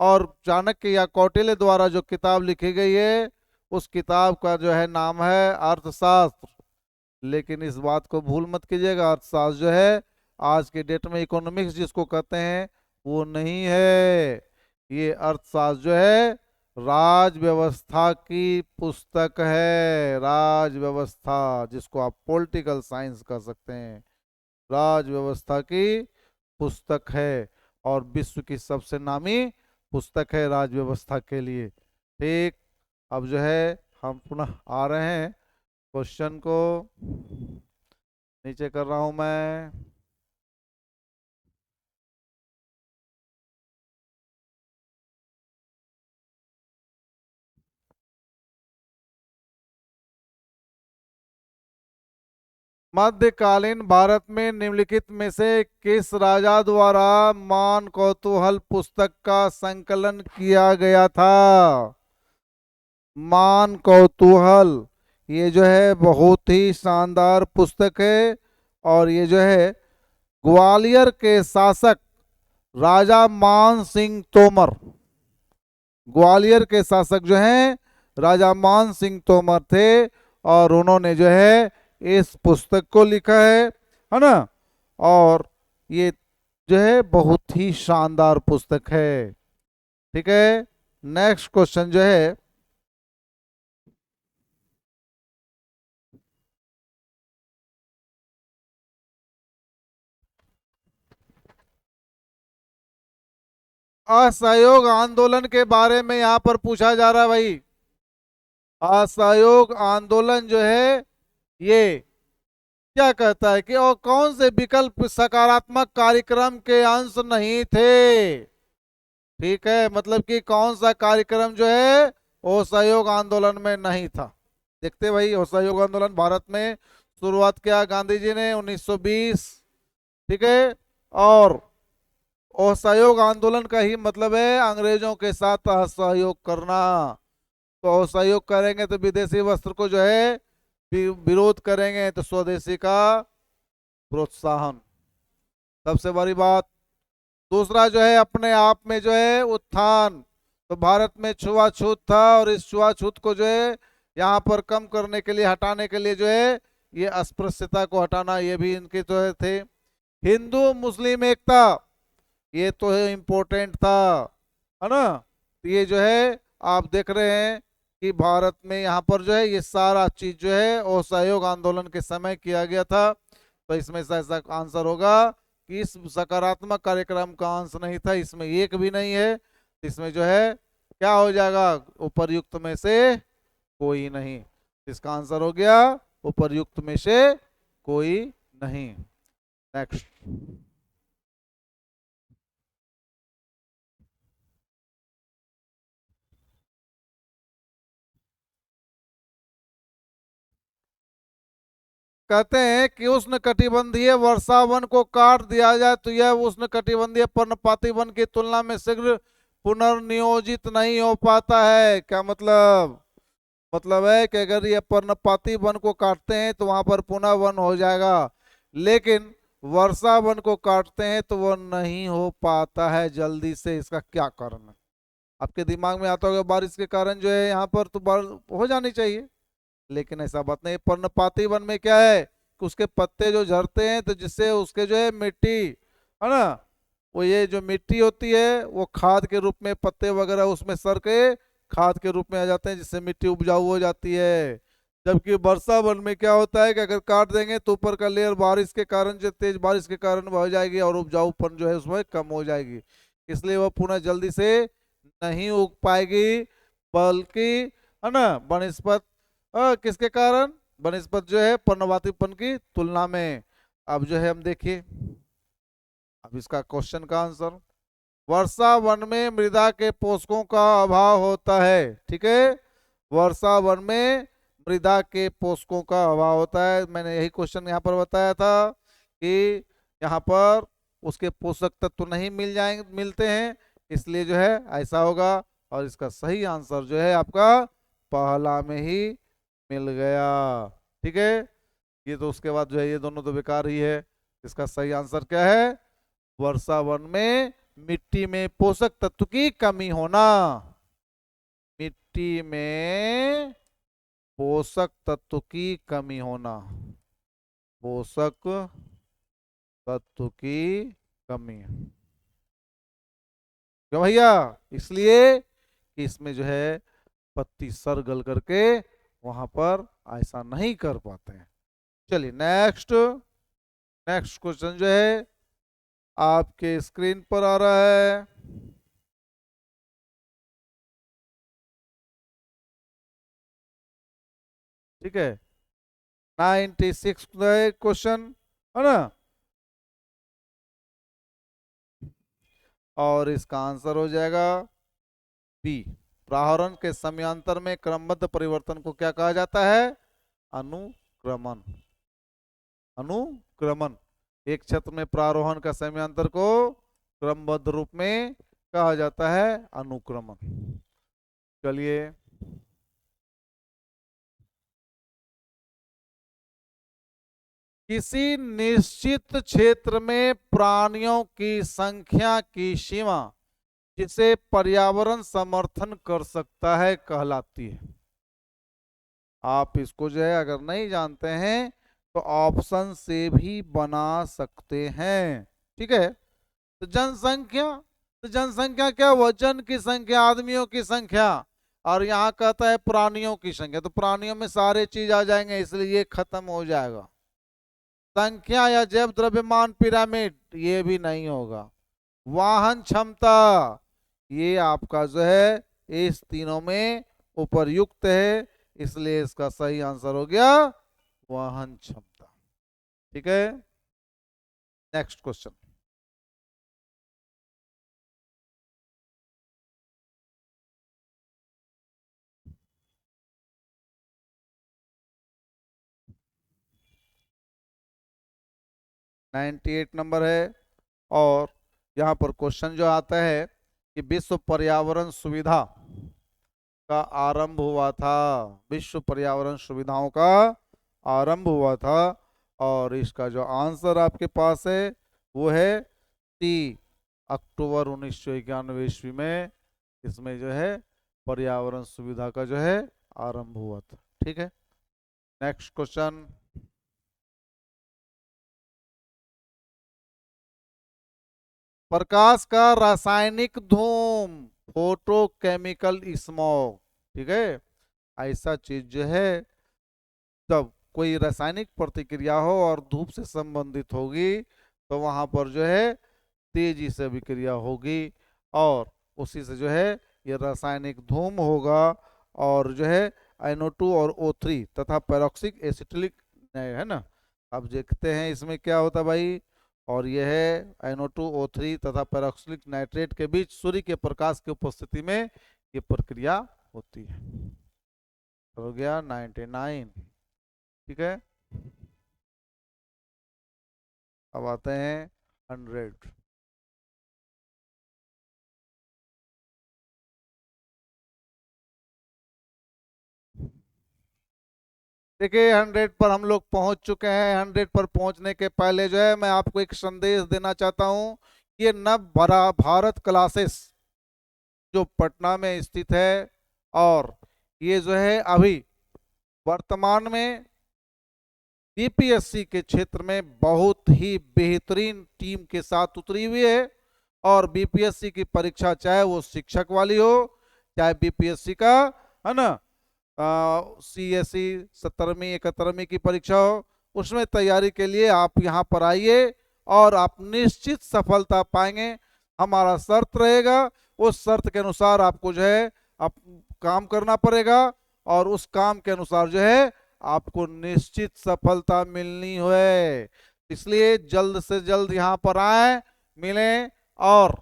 और चाणक्य या कौटिल्य द्वारा जो किताब लिखी गई है, उस किताब का जो है नाम है अर्थशास्त्र। लेकिन इस बात को भूल मत कीजिएगा, अर्थशास्त्र जो है आज के डेट में इकोनॉमिक्स जिसको कहते हैं वो नहीं है। ये अर्थशास्त्र जो है राज व्यवस्था की पुस्तक है, राज व्यवस्था, जिसको आप पॉलिटिकल साइंस कह सकते हैं, राज व्यवस्था की पुस्तक है, और विश्व की सबसे नामी पुस्तक है राज व्यवस्था के लिए। ठीक, अब जो है हम पुनः आ रहे हैं क्वेश्चन को, नीचे कर रहा हूं मैं। मध्यकालीन भारत में निम्नलिखित में से किस राजा द्वारा मान कौतूहल पुस्तक का संकलन किया गया था। मान कौतूहल, ये जो है बहुत ही शानदार पुस्तक है, और ये जो है ग्वालियर के शासक राजा मान सिंह तोमर, ग्वालियर के शासक जो हैं राजा मान सिंह तोमर थे, और उन्होंने जो है इस पुस्तक को लिखा है ना, और ये जो है बहुत ही शानदार पुस्तक है। ठीक है, नेक्स्ट क्वेश्चन जो है असहयोग आंदोलन के बारे में यहाँ पर पूछा जा रहा है भाई। असहयोग आंदोलन जो है ये क्या कहता है कि और कौन से विकल्प सकारात्मक कार्यक्रम के अंश नहीं थे। ठीक है, मतलब कि कौन सा कार्यक्रम जो है वो सहयोग आंदोलन में नहीं था। देखते भाई, असहयोग आंदोलन भारत में शुरुआत किया गांधी जी ने 1920। ठीक है, और असहयोग आंदोलन का ही मतलब है अंग्रेजों के साथ असहयोग करना। तो असहयोग करेंगे तो विदेशी वस्त्र को जो है विरोध करेंगे तो स्वदेशी का प्रोत्साहन। सबसे बड़ी बात। दूसरा जो है अपने आप में जो है उत्थान। तो भारत में छुआछूत था और इस छुआछूत को जो है यहाँ पर कम करने के लिए, हटाने के लिए जो है ये अस्पृश्यता को हटाना, ये भी इनके जो है थे। हिंदू मुस्लिम एकता, ये तो है इम्पोर्टेंट था, है ना। तो ये जो है आप देख रहे हैं कि भारत में यहाँ पर जो है ये सारा चीज जो है वो सहयोग आंदोलन के समय किया गया था। तो इसमें से ऐसा आंसर होगा कि इस सकारात्मक कार्यक्रम का अंश नहीं था, इसमें एक भी नहीं है। इसमें जो है क्या हो जाएगा, उपर्युक्त में से कोई नहीं। इसका आंसर हो गया उपर्युक्त में से कोई नहीं। नेक्स्ट। कहते हैं कि उष्ण कटिबंधीय वर्षा वन को काट दिया जाए तो यह उष्ण कटिबंधीय पर्णपाती वन की तुलना में शीघ्र पुनर्नियोजित नहीं हो पाता है। क्या मतलब? मतलब है कि अगर ये पर्णपाती वन को काटते हैं तो वहां पर पुनः वन हो जाएगा, लेकिन वर्षा वन को काटते हैं तो वो नहीं हो पाता है जल्दी से। इसका क्या कारण है? आपके दिमाग में आता होगा बारिश के कारण जो है यहाँ पर तो बारिश हो जानी चाहिए, लेकिन ऐसा बात नहीं। पर्णपाती वन में क्या है कि उसके पत्ते जो झड़ते हैं तो जिससे उसके जो है मिट्टी, है ना, वो ये जो मिट्टी होती है वो खाद के रूप में पत्ते वगैरह उसमें सर के खाद के रूप में आ जाते हैं, जिससे मिट्टी उपजाऊ हो जाती है। जबकि वर्षा वन में क्या होता है कि अगर काट देंगे तो ऊपर का लेयर बारिश के कारण, जो तेज बारिश के कारण बह जाएगी और उपजाऊपन जो है उसमें कम हो जाएगी, इसलिए वह पुनः जल्दी से नहीं उग पाएगी। बल्कि, है ना, बनस्पत किसके कारण? बनस्पत जो है पर्णपातीपन की तुलना में। अब जो है हम देखिए, अब इसका क्वेश्चन का आंसर, वर्षा वन में मृदा के पोषकों का अभाव होता है। ठीक है, वर्षा वन में मृदा के पोषकों का अभाव होता है। मैंने यही क्वेश्चन यहाँ पर बताया था कि यहाँ पर उसके पोषक तत्व नहीं मिलते हैं, इसलिए जो है ऐसा होगा। और इसका सही आंसर जो है आपका पहला में ही मिल गया। ठीक है, ये तो उसके बाद जो है ये दोनों तो बेकार ही है। इसका सही आंसर क्या है? वर्षा वन में मिट्टी में पोषक तत्व की कमी होना। मिट्टी में पोषक तत्व की कमी होना, पोषक तत्व की कमी। क्यों भैया? इसलिए कि इसमें जो है पत्ती सर गल करके वहां पर ऐसा नहीं कर पाते हैं। चलिए नेक्स्ट। नेक्स्ट क्वेश्चन जो है आपके स्क्रीन पर आ रहा है। ठीक है, 96 क्वेश्चन, है ना, और इसका आंसर हो जाएगा बी। प्राहरण के समयांतर में क्रमबद्ध परिवर्तन को क्या कहा जाता है? अनुक्रमण। अनुक्रमण। एक क्षेत्र में प्रारोहण का समयांतर को क्रमबद्ध रूप में कहा जाता है अनुक्रमण। चलिए, किसी निश्चित क्षेत्र में प्राणियों की संख्या की सीमा जिसे पर्यावरण समर्थन कर सकता है कहलाती है। आप इसको जो है अगर नहीं जानते हैं तो ऑप्शन से भी बना सकते हैं। ठीक है, तो जनसंख्या, तो जनसंख्या क्या? वजन की संख्या, आदमियों की संख्या। और यहाँ कहता है प्राणियों की संख्या, तो प्राणियों में सारे चीज आ जाएंगे, इसलिए ये खत्म हो जाएगा। संख्या या जैव द्रव्यमान पिरामिड, ये भी नहीं होगा। वाहन क्षमता, ये आपका जो है इस तीनों में उपरयुक्त है, इसलिए इसका सही आंसर हो गया वहन क्षमता। ठीक है, next question. Ninety eight number है। और यहाँ पर क्वेश्चन जो आता है कि विश्व पर्यावरण सुविधा का आरंभ हुआ था, विश्व पर्यावरण सुविधाओं का आरंभ हुआ था, और इसका जो आंसर आपके पास है वो है 30 अक्टूबर 1991 ईस्वी में, इसमें जो है पर्यावरण सुविधा का जो है आरंभ हुआ था। ठीक है, नेक्स्ट क्वेश्चन। प्रकाश का रासायनिक धूम, फोटोकेमिकल स्मॉग। ठीक है, ऐसा चीज जो है जब कोई रासायनिक प्रतिक्रिया हो और धूप से संबंधित होगी तो वहां पर जो है तेजी से अभिक्रिया होगी, और उसी से जो है ये रासायनिक धूम होगा। और जो है NO2 और O3 तथा पेरोक्सिक एसिटिलिक है ना, अब देखते हैं इसमें क्या होता भाई। और यह है NO2 O3 तथा पेरोक्सिलिक नाइट्रेट के बीच सूर्य के प्रकाश की उपस्थिति में ये प्रक्रिया होती है। हो गया 99। ठीक है, अब आते हैं 100। देखिए 100 पर हम लोग पहुंच चुके हैं। 100 पर पहुंचने के पहले जो है मैं आपको एक संदेश देना चाहता हूं। ये नव भरा भारत क्लासेस जो पटना में स्थित है, और ये जो है अभी वर्तमान में बीपीएससी के क्षेत्र में बहुत ही बेहतरीन टीम के साथ उतरी हुई है। और बीपीएससी की परीक्षा चाहे वो शिक्षक वाली हो, चाहे बीपीएससी का है ना सीएससी 17वीं 71वीं की परीक्षा हो, उसमें तैयारी के लिए आप यहाँ पर आइए और आप निश्चित सफलता पाएंगे। हमारा शर्त रहेगा, उस शर्त के अनुसार आपको जो है आप काम करना पड़ेगा, और उस काम के अनुसार जो है आपको निश्चित सफलता मिलनी है। इसलिए जल्द से जल्द यहाँ पर आए, मिलें, और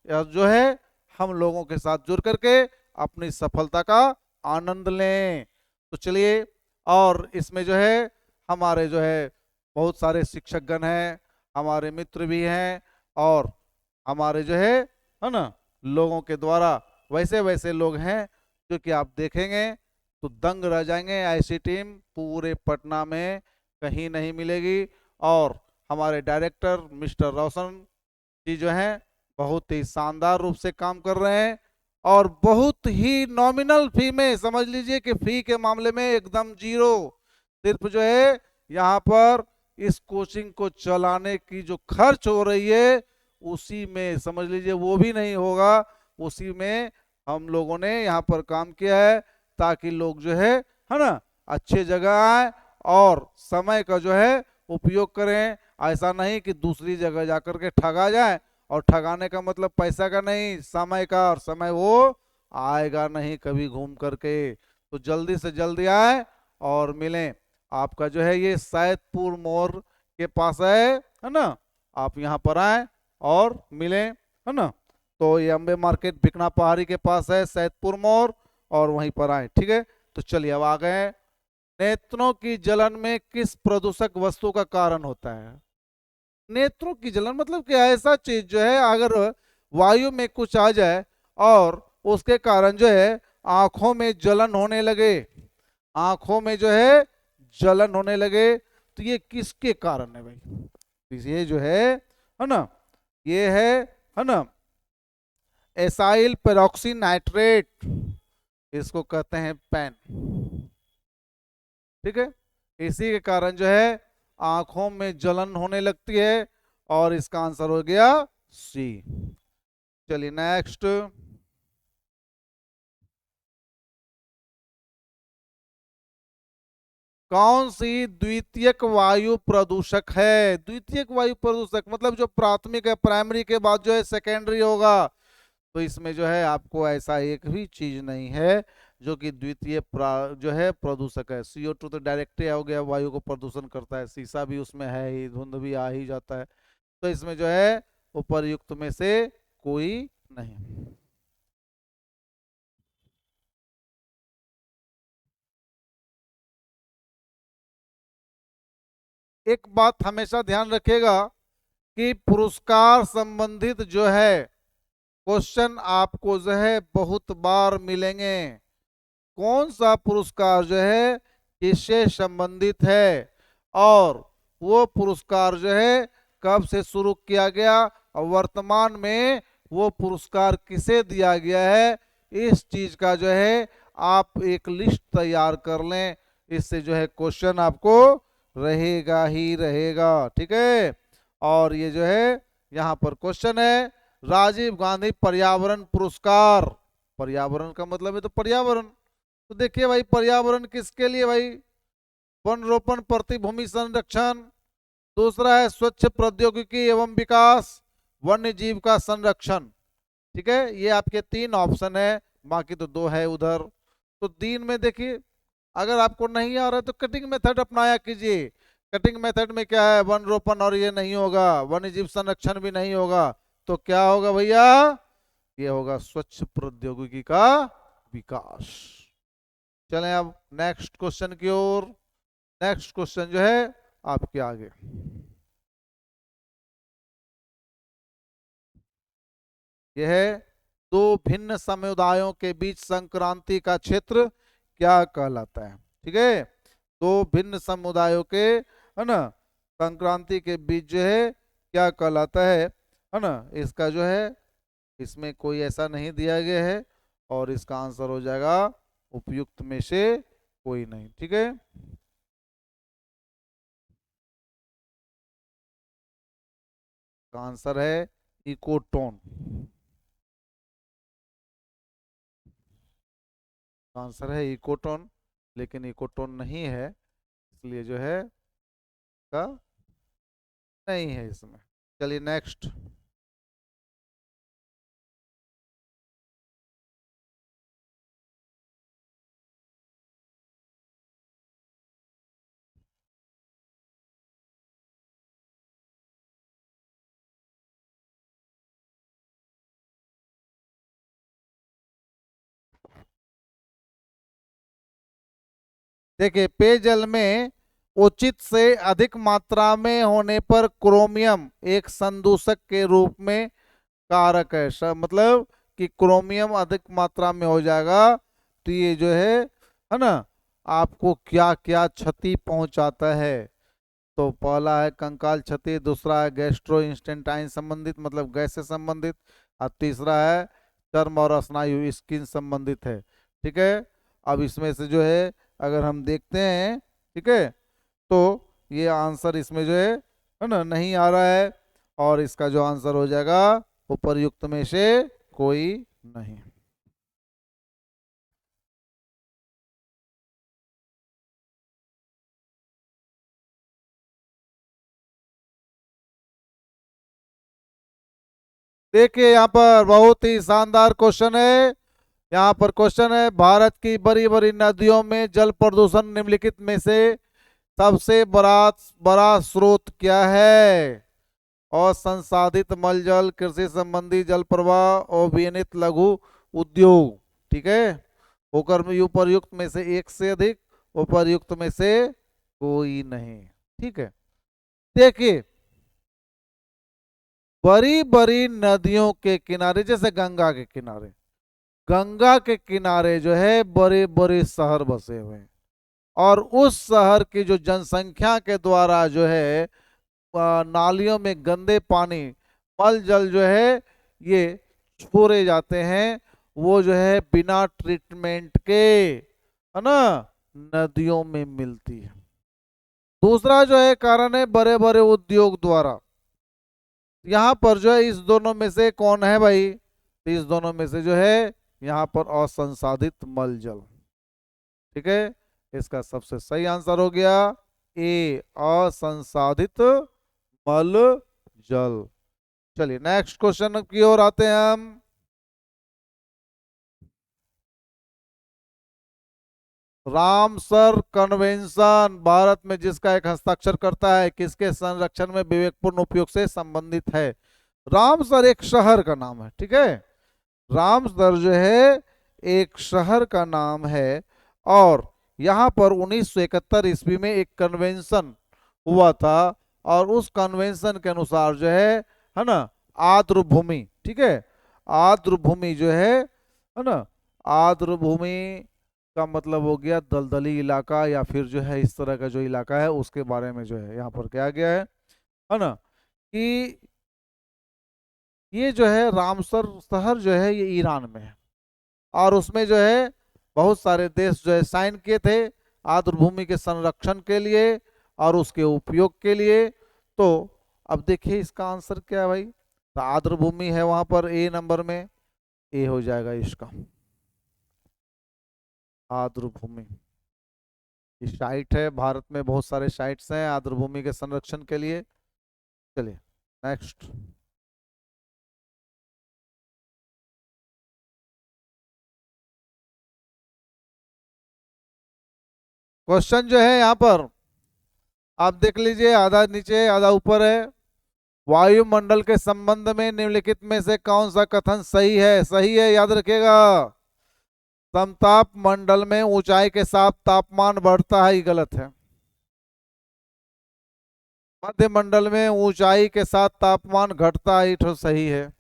जो है हम लोगों के साथ जुड़ करके अपनी सफलता का आनंद लें। तो चलिए, और इसमें जो है हमारे जो है बहुत सारे शिक्षकगण हैं, हमारे मित्र भी हैं, और हमारे जो है ना लोगों के द्वारा वैसे वैसे लोग हैं जो कि आप देखेंगे तो दंग रह जाएंगे। ऐसी टीम पूरे पटना में कहीं नहीं मिलेगी। और हमारे डायरेक्टर मिस्टर रोशन जी जो हैं बहुत ही शानदार रूप से काम कर रहे हैं, और बहुत ही नॉमिनल फी में, समझ लीजिए कि फी के मामले में एकदम जीरो। सिर्फ जो है यहाँ पर इस कोचिंग को चलाने की जो खर्च हो रही है उसी में समझ लीजिए वो भी नहीं होगा, उसी में हम लोगों ने यहाँ पर काम किया है, ताकि लोग जो है ना अच्छे जगह आए और समय का जो है उपयोग करें। ऐसा नहीं कि दूसरी जगह जाकर के ठगा जाए, और ठगाने का मतलब पैसा का नहीं, समय का, और समय वो आएगा नहीं कभी घूम करके। तो जल्दी से जल्दी आए और मिलें। आपका जो है ये सैदपुर मोड़ के पास है ना, आप यहाँ पर आए और मिलें, है ना। तो ये अम्बे मार्केट भिकना पहाड़ी के पास है सैदपुर मोड़, और वहीं पर आए। ठीक है, तो चलिए अब आ गए। नेत्रों की जलन में किस प्रदूषक वस्तु का कारण होता है? नेत्रों की जलन मतलब कि ऐसा चीज जो है अगर वायु में कुछ आ जाए और उसके कारण जो है आंखों में जलन होने लगे, आंखों में जो है जलन होने लगे, तो ये किसके कारण है भाई? ये जो है ना, ये है ना एसाइल पेरोक्सी नाइट्रेट, इसको कहते हैं पैन। ठीक है, इसी के कारण जो है आंखों में जलन होने लगती है, और इसका आंसर हो गया सी। चलिए नेक्स्ट। कौन सी द्वितीयक वायु प्रदूषक है? द्वितीयक वायु प्रदूषक मतलब जो प्राथमिक है, प्राइमरी के बाद जो है सेकेंडरी होगा। तो इसमें जो है आपको ऐसा एक भी चीज नहीं है जो कि द्वितीय जो है प्रदूषक है। CO2 तो डायरेक्ट हो गया, वायु को प्रदूषण करता है, शीशा भी उसमें है ही, धुंध भी आ ही जाता है। तो इसमें जो है उपर्युक्त में से कोई नहीं। एक बात हमेशा ध्यान रखिएगा कि पुरस्कार संबंधित जो है क्वेश्चन आपको जो है बहुत बार मिलेंगे। कौन सा पुरस्कार जो है किससे संबंधित है, और वो पुरस्कार जो है कब से शुरू किया गया, और वर्तमान में वो पुरस्कार किसे दिया गया है, इस चीज का जो है आप एक लिस्ट तैयार कर लें। इससे जो है क्वेश्चन आपको रहेगा ही रहेगा। ठीक है। और ये जो है यहाँ पर क्वेश्चन है, राजीव गांधी पर्यावरण पुरस्कार। पर्यावरण का मतलब है तो पर्यावरण। तो देखिए भाई, पर्यावरण किसके लिए भाई, वन रोपण, प्रतिभूमि संरक्षण, दूसरा है स्वच्छ प्रौद्योगिकी एवं विकास, वन्य जीव का संरक्षण। ठीक है, ये आपके तीन ऑप्शन है, बाकी तो दो है उधर। तो तीन में देखिए, अगर आपको नहीं आ रहा है तो कटिंग मेथड अपनाया कीजिए। कटिंग मेथड में क्या है, वन रोपण और ये नहीं होगा, वन्य जीव संरक्षण भी नहीं होगा, तो क्या होगा भैया, ये होगा स्वच्छ प्रौद्योगिकी का विकास। चलें अब नेक्स्ट क्वेश्चन की ओर। नेक्स्ट क्वेश्चन जो है आपके आगे, यह है दो भिन्न समुदायों के बीच संक्रांति का क्षेत्र क्या कहलाता है। ठीक है, दो भिन्न समुदायों के, है ना, संक्रांति के बीच जो है क्या कहलाता है ना। इसका जो है इसमें कोई ऐसा नहीं दिया गया है, और इसका आंसर हो जाएगा उपयुक्त में से कोई नहीं। ठीक है, का आंसर है इकोटोन। आंसर है इकोटोन, लेकिन इकोटोन नहीं है, इसलिए जो है का नहीं है इसमें। चलिए नेक्स्ट। देखिए, पेयजल में उचित से अधिक मात्रा में होने पर क्रोमियम एक संदूषक के रूप में कारक है। मतलब कि क्रोमियम अधिक मात्रा में हो जाएगा तो ये जो है ना, आपको क्या क्या क्षति पहुंचाता है। तो पहला है कंकाल क्षति, दूसरा है गैस्ट्रो इंस्टेंटाइन संबंधित, मतलब गैस से संबंधित, और तीसरा है चर्म और स्नायु स्किन संबंधित है। ठीक है, अब इसमें से जो है अगर हम देखते हैं, ठीक है, तो ये आंसर इसमें जो है ना नहीं आ रहा है, और इसका जो आंसर हो जाएगा उपर्युक्त में से कोई नहीं। देखिए यहाँ पर बहुत ही शानदार क्वेश्चन है। यहाँ पर क्वेश्चन है, भारत की बड़ी बड़ी नदियों में जल प्रदूषण निम्नलिखित में से सबसे बड़ा बड़ा स्रोत क्या है। असंसाधित मल जल, कृषि संबंधी जल प्रवाह और विनियमित लघु उद्योग। ठीक है, होकर में उपर्युक्त में से एक से अधिक, उपर्युक्त में से कोई नहीं। ठीक है, देखिए बड़ी बड़ी नदियों के किनारे, जैसे गंगा के किनारे, गंगा के किनारे जो है बड़े बड़े शहर बसे हुए हैं, और उस शहर की जो जनसंख्या के द्वारा जो है नालियों में गंदे पानी, मल जल जो है ये छोड़े जाते हैं, वो जो है बिना ट्रीटमेंट के, है ना, नदियों में मिलती है। दूसरा जो है कारण है बड़े बड़े उद्योग द्वारा। यहाँ पर जो है इस दोनों में से कौन है भाई, इस दोनों में से जो है यहाँ पर असंसाधित मल जल। ठीक है, इसका सबसे सही आंसर हो गया ए, असंसाधित मल जल। चलिए नेक्स्ट क्वेश्चन की ओर आते हैं हम। रामसर कन्वेंशन भारत में जिसका एक हस्ताक्षर करता है किसके संरक्षण में विवेकपूर्ण उपयोग से संबंधित है। रामसर एक शहर का नाम है, ठीक है। रामसर जो है एक शहर का नाम है और यहाँ पर 1971 ईस्वी में एक कन्वेंशन हुआ था और उस कन्वेंशन के अनुसार जो है ना, आर्द्र भूमि, ठीक है, आर्द्र भूमि जो है ना, आर्द्र भूमि का मतलब हो गया दलदली इलाका या फिर जो है इस तरह का जो इलाका है उसके बारे में जो है यहाँ पर क्या गया है ना, कि ये जो है रामसर शहर जो है ये ईरान में है और उसमें जो है बहुत सारे देश जो है साइन किए थे आर्द्र भूमि के संरक्षण के लिए और उसके उपयोग के लिए। तो अब देखिए इसका आंसर क्या है भाई, तो आर्द्र भूमि है वहां पर ए नंबर में, ए हो जाएगा इसका आर्द्र भूमि। ये साइट है, भारत में बहुत सारे साइट्स हैं आर्द्र भूमि के संरक्षण के लिए। चलिए नेक्स्ट क्वेश्चन जो है यहाँ पर आप देख लीजिए, आधा नीचे आधा ऊपर है। वायुमंडल के संबंध में निम्नलिखित में से कौन सा कथन सही है? सही है, याद रखिएगा। समताप मंडल में ऊंचाई के साथ तापमान बढ़ता है, ये गलत है। मध्य मंडल में ऊंचाई के साथ तापमान घटता है, ये तो सही है।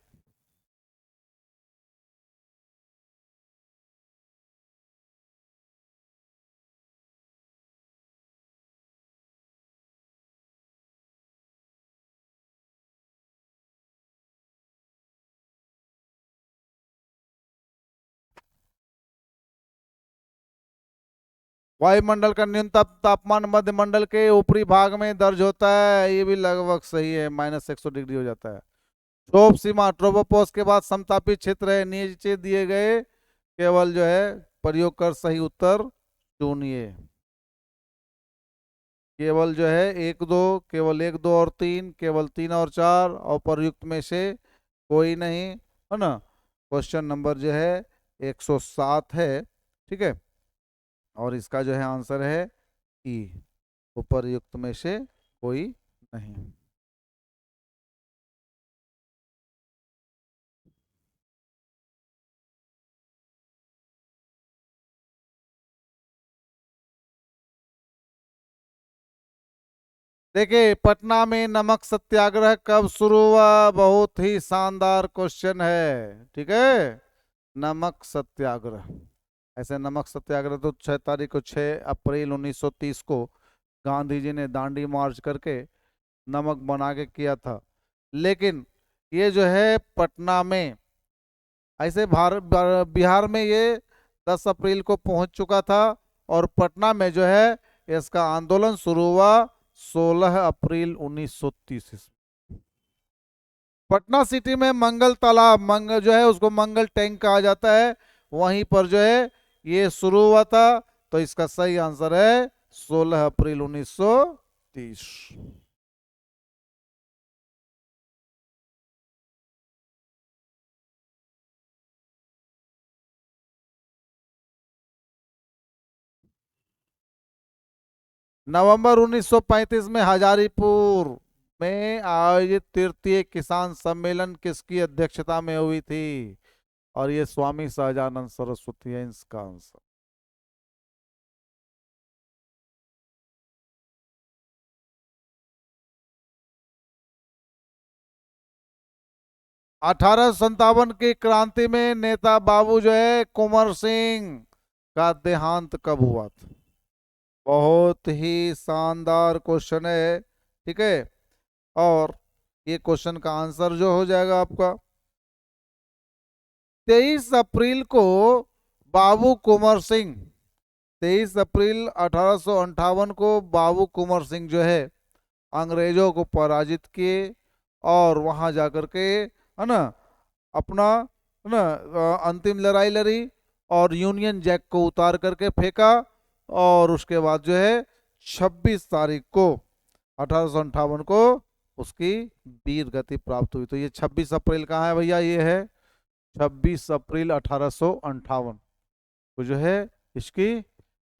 वायुमंडल का न्यूनतम तापमान मध्य मंडल के ऊपरी भाग में दर्ज होता है, ये भी लगभग सही है, -100 डिग्री हो जाता है। क्षोभ सीमा ट्रोपोपॉज के बाद समतापी क्षेत्र है, नीचे दिए गए केवल जो है प्रयोग कर सही उत्तर चुनिए। केवल जो है एक दो, केवल एक दो और तीन, केवल तीन और चार और प्रयुक्त में से कोई नहीं, है ना। क्वेश्चन नंबर जो है 107 है, ठीक है, और इसका जो है आंसर है ई, उपर्युक्त में से कोई नहीं। देखिए पटना में नमक सत्याग्रह कब शुरू हुआ? बहुत ही शानदार क्वेश्चन है, ठीक है। नमक सत्याग्रह, ऐसे नमक सत्याग्रह तो 6 तारीख को 6 अप्रैल 1930 को गांधी जी ने दांडी मार्च करके नमक बना के किया था। लेकिन ये जो है पटना में, ऐसे बिहार में ये 10 अप्रैल को पहुंच चुका था और पटना में जो है इसका आंदोलन शुरू हुआ 16 अप्रैल 1930 ईस्वी। पटना सिटी में मंगल तालाब, मंगल जो है उसको मंगल टैंक कहा जाता है, वहीं पर जो है ये शुरू हुआ था। तो इसका सही आंसर है 16 अप्रैल 1930। नवंबर 1935 में हजारीपुर में आयोजित तृतीय किसान सम्मेलन किसकी अध्यक्षता में हुई थी? और ये स्वामी सहजानंद सरस्वती है इसका आंसर। 1857 की क्रांति में नेता बाबू जो है कुंवर सिंह का देहांत कब हुआ था? बहुत ही शानदार क्वेश्चन है, ठीक है। और ये क्वेश्चन का आंसर जो हो जाएगा आपका 23 अप्रैल को बाबू कुंवर सिंह, 23 अप्रैल 1858 को बाबू कुंवर सिंह जो है अंग्रेजों को पराजित किए और वहां जाकर के, है ना, अपना, है ना, अंतिम लड़ाई लड़ी और यूनियन जैक को उतार करके फेंका और उसके बाद जो है 26 तारीख को 1858 को उसकी वीर गति प्राप्त हुई। तो ये 26 अप्रैल कहाँ है भैया? ये है 26 अप्रैल 1858 को जो है इसकी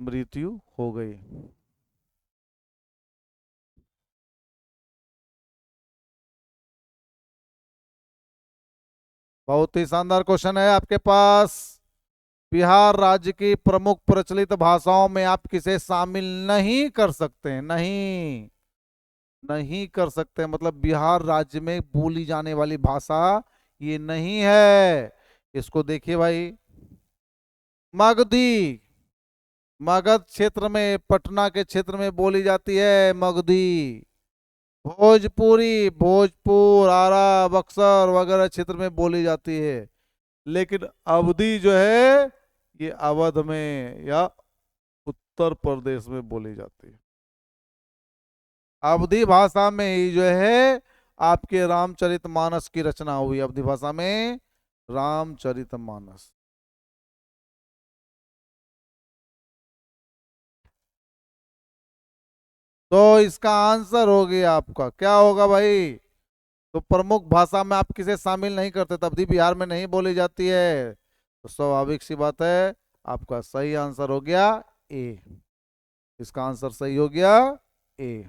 मृत्यु हो गई। बहुत ही शानदार क्वेश्चन है आपके पास। बिहार राज्य की प्रमुख प्रचलित भाषाओं में आप किसे शामिल नहीं कर सकते हैं? नहीं, नहीं कर सकते, मतलब बिहार राज्य में बोली जाने वाली भाषा ये नहीं है। इसको देखिए भाई, मगधी, मगध क्षेत्र में, पटना के क्षेत्र में बोली जाती है मगधी। भोजपुरी, भोजपुर, आरा, बक्सर वगैरह क्षेत्र में बोली जाती है। लेकिन अवधी जो है ये अवध में या उत्तर प्रदेश में बोली जाती है। अवधी भाषा में ही जो है आपके रामचरितमानस की रचना हुई, अवधी भाषा में रामचरितमानस। तो इसका आंसर हो गया आपका, क्या होगा भाई? तो प्रमुख भाषा में आप किसे शामिल नहीं करते, तब भी बिहार में नहीं बोली जाती है, तो स्वाभाविक सी बात है आपका सही आंसर हो गया ए। इसका आंसर सही हो गया ए।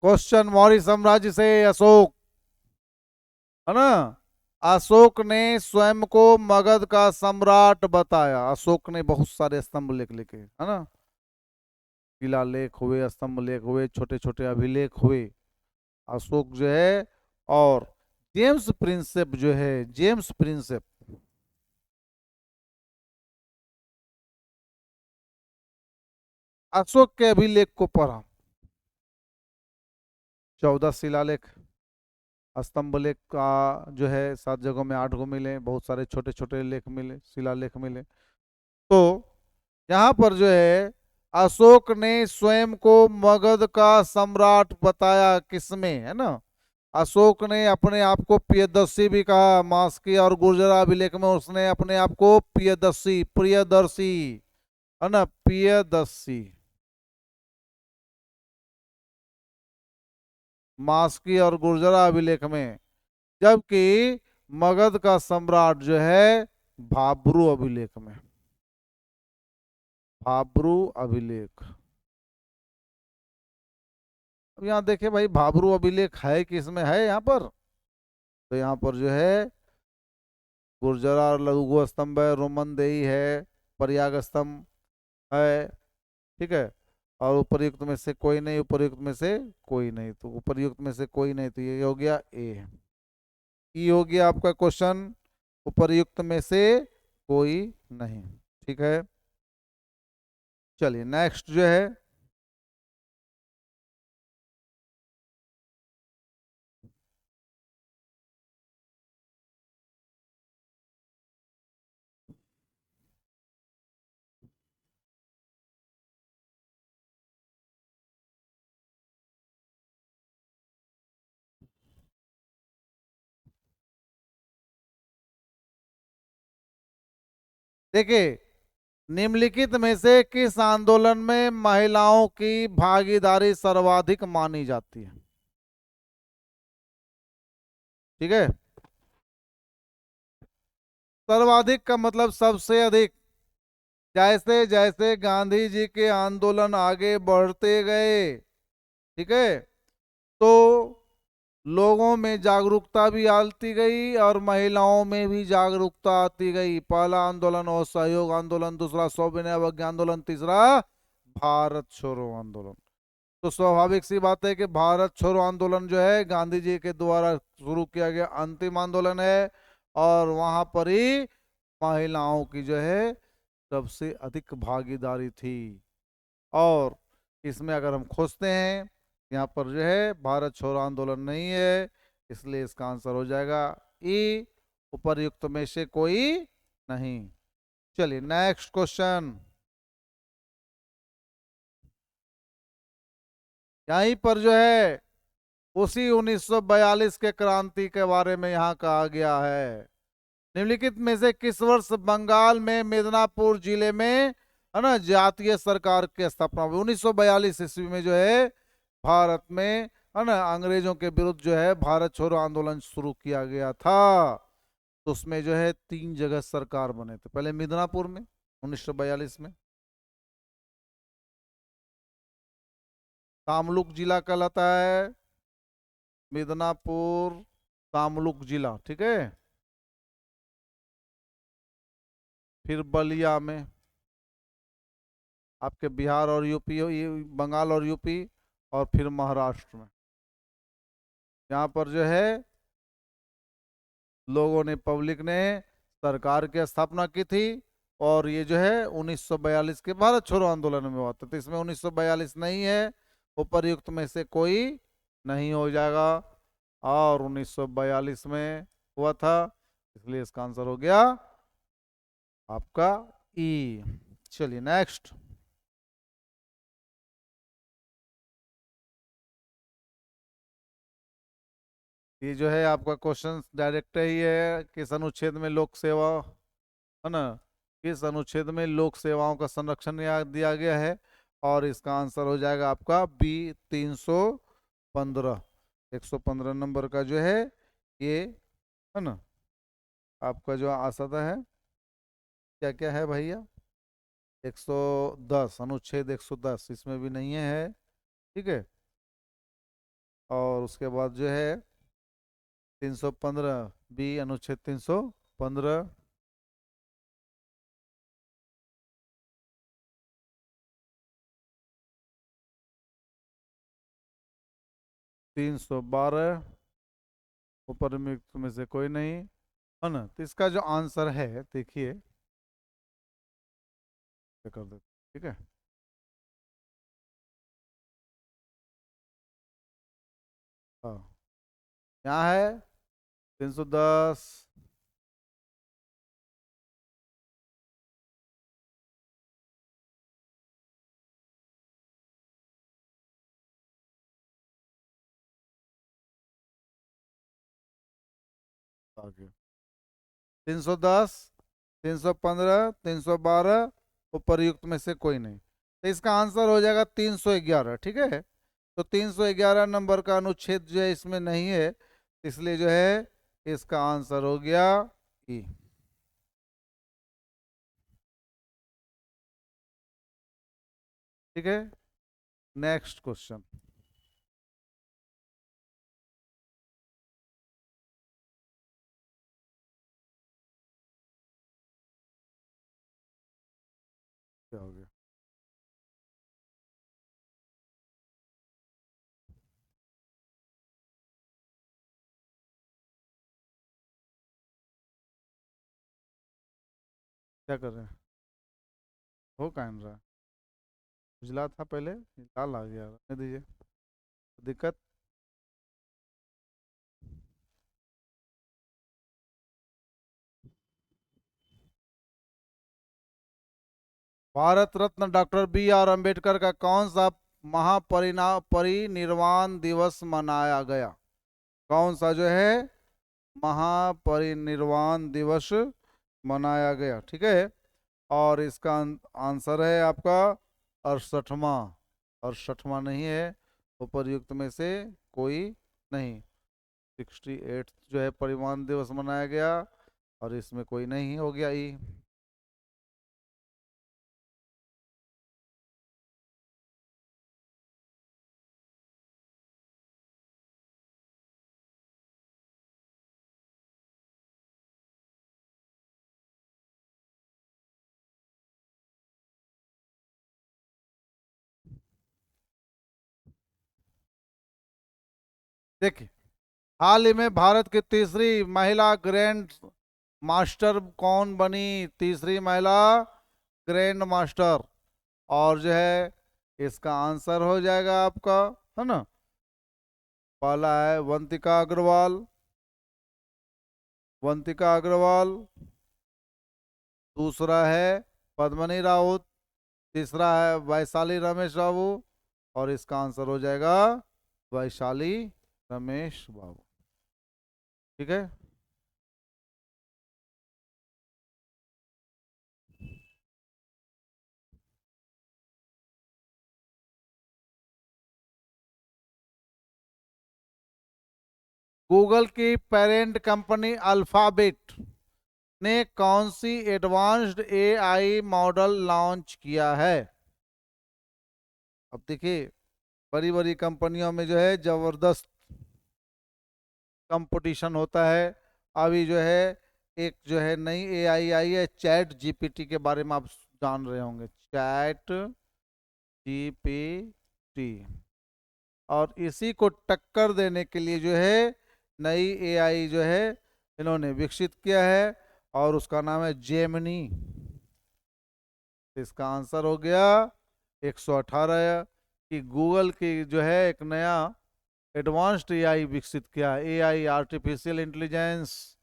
क्वेश्चन, मौर्य साम्राज्य से अशोक, है ना, अशोक ने स्वयं को मगध का सम्राट बताया। अशोक ने बहुत सारे स्तंभ लेख लिखे, है ना, शिलालेख हुए, स्तंभ लेख हुए, छोटे छोटे अभिलेख हुए। अशोक जो है, और जेम्स प्रिंसेप जो है, जेम्स प्रिंसेप, अशोक के अभिलेख को पढ़ा। 14 शिलालेख, स्तंभ लेख का जो है 7 जगहों में 8 गो मिले, बहुत सारे छोटे छोटे लेख मिले, शिलालेख मिले। तो यहाँ पर जो है अशोक ने स्वयं को मगध का सम्राट बताया, किसमें, है ना, अशोक ने अपने आप को प्रियदर्शी भी कहा। मास्की और गुर्जरा अभिलेख में उसने अपने आप को प्रियदर्शी, प्रियदर्शी, है ना, प्रियदर्शी, मास्की और गुर्जरा अभिलेख में। जबकि मगध का सम्राट जो है भाब्रू अभिलेख में, भाब्रू अभिलेख। अब यहाँ देखिए भाई, भाब्रू अभिलेख है किसमें है यहाँ पर? तो यहाँ पर जो है गुर्जरा और लघु स्तंभ है, रोमन देही है, प्रयाग स्तंभ है, ठीक है, और उपर्युक्त में से कोई नहीं, उपर्युक्त में से कोई नहीं, तो उपर्युक्त में से कोई नहीं, तो ये हो गया ए। ई हो गया आपका क्वेश्चन, उपर्युक्त में से कोई नहीं। ठीक है, चलिए नेक्स्ट जो है, देखिए, निम्नलिखित में से किस आंदोलन में महिलाओं की भागीदारी सर्वाधिक मानी जाती है? ठीक है, सर्वाधिक का मतलब सबसे अधिक। जैसे जैसे गांधी जी के आंदोलन आगे बढ़ते गए, ठीक है, तो लोगों में जागरूकता भी आती गई और महिलाओं में भी जागरूकता आती गई। पहला आंदोलन और सहयोग आंदोलन, दूसरा सविनय अवज्ञा आंदोलन, तीसरा भारत छोड़ो आंदोलन। तो स्वाभाविक सी बात है कि भारत छोड़ो आंदोलन जो है गांधी जी के द्वारा शुरू किया गया अंतिम आंदोलन है, और वहां पर ही महिलाओं की जो है सबसे अधिक भागीदारी थी। और इसमें अगर हम खोजते हैं, यहाँ पर जो है भारत छोड़ो आंदोलन नहीं है, इसलिए इसका आंसर हो जाएगा ई, उपर्युक्त में से कोई नहीं। चलिए नेक्स्ट क्वेश्चन, यहीं पर जो है उसी 1942 के क्रांति के बारे में यहाँ कहा गया है। निम्नलिखित में से किस वर्ष बंगाल में मिदनापुर जिले में है ना, जातीय सरकार की स्थापना हुई 1942 ईस्वी में जो है भारत में, है ना, अंग्रेजों के विरुद्ध जो है भारत छोड़ो आंदोलन शुरू किया गया था। तो उसमें जो है 3 जगह सरकार बने थे, पहले मिदनापुर में 1942 में, तामलुक जिला कहलाता है, मिदनापुर तामलुक जिला, ठीक है। फिर बलिया में, आपके बिहार और यूपी, बंगाल और यूपी, और फिर महाराष्ट्र में, यहाँ पर जो है लोगों ने, पब्लिक ने सरकार की स्थापना की थी। और ये जो है 1942 के भारत छोड़ो आंदोलन में हुआ था, तो इसमें 1942 नहीं है, उपर्युक्त में से कोई नहीं हो जाएगा। और 1942 में हुआ था, इसलिए इसका आंसर हो गया आपका ई। चलिए नेक्स्ट। ये जो है आपका क्वेश्चन डायरेक्ट ही है, किस अनुच्छेद में लोक सेवा, है ना, किस अनुच्छेद में लोक सेवाओं का संरक्षण दिया गया है। और इसका आंसर हो जाएगा आपका बी 315, 115 नंबर का जो है ये, है ना, आपका जो आ सकता है, क्या क्या है भैया, 110, अनुच्छेद 110 इसमें भी नहीं है, ठीक है। और उसके बाद जो है 315 बी, अनुच्छेद 315, 312, ऊपर में से कोई नहीं, है ना, तो इसका जो आंसर है देखिए, क्या कर देते, ठीक है। हाँ, यहाँ है 310, आगे 310, 315, 312, उपर्युक्त में से कोई नहीं, तो इसका आंसर हो जाएगा 311, ठीक है। तो 311 नंबर का अनुच्छेद जो है इसमें नहीं है, इसलिए जो है इसका आंसर हो गया ई। ठीक है, नेक्स्ट क्वेश्चन। क्या हो गया, क्या कर रहे हैं, हो कहाँ रहा है, उजला था पहले, लाल आ गया, रहने दीजिए, दिक्कत। Bharat Ratna doctor B are Ambedkar का कौन सा महापरिना परिनिर्वाण दिवस मनाया गया, कौन सा जो है महापरिनिर्वाण दिवस मनाया गया, ठीक है। और इसका आंसर है आपका 68वां, 68वां नहीं है, उपर्युक्त में से कोई नहीं, 68 जो है परिवहन दिवस मनाया गया, और इसमें कोई नहीं, हो गया ई। देखिए, हाल ही में भारत की तीसरी महिला ग्रैंड मास्टर कौन बनी, तीसरी महिला ग्रैंड मास्टर, और जो है इसका आंसर हो जाएगा आपका, है ना, पहला है वंतिका अग्रवाल, वंतिका अग्रवाल, दूसरा है पद्मनी राउत, तीसरा है वैशाली रमेश बाबू, और इसका आंसर हो जाएगा वैशाली रमेश बाबू, ठीक है। गूगल की पेरेंट कंपनी अल्फाबेट ने कौन सी एडवांस्ड एआई मॉडल लॉन्च किया है? अब देखिए, बड़ी बड़ी कंपनियों में जो है जबरदस्त कंपटीशन होता है। अभी जो है एक जो है नई एआई आई है, चैट जीपीटी के बारे में आप जान रहे होंगे, चैट जीपीटी। और इसी को टक्कर देने के लिए जो है नई एआई जो है इन्होंने विकसित किया है, और उसका नाम है जेमिनी। इसका आंसर हो गया 118, कि गूगल की जो है एक नया एडवांस्ड एआई विकसित किया। एआई, आर्टिफिशियल इंटेलिजेंस,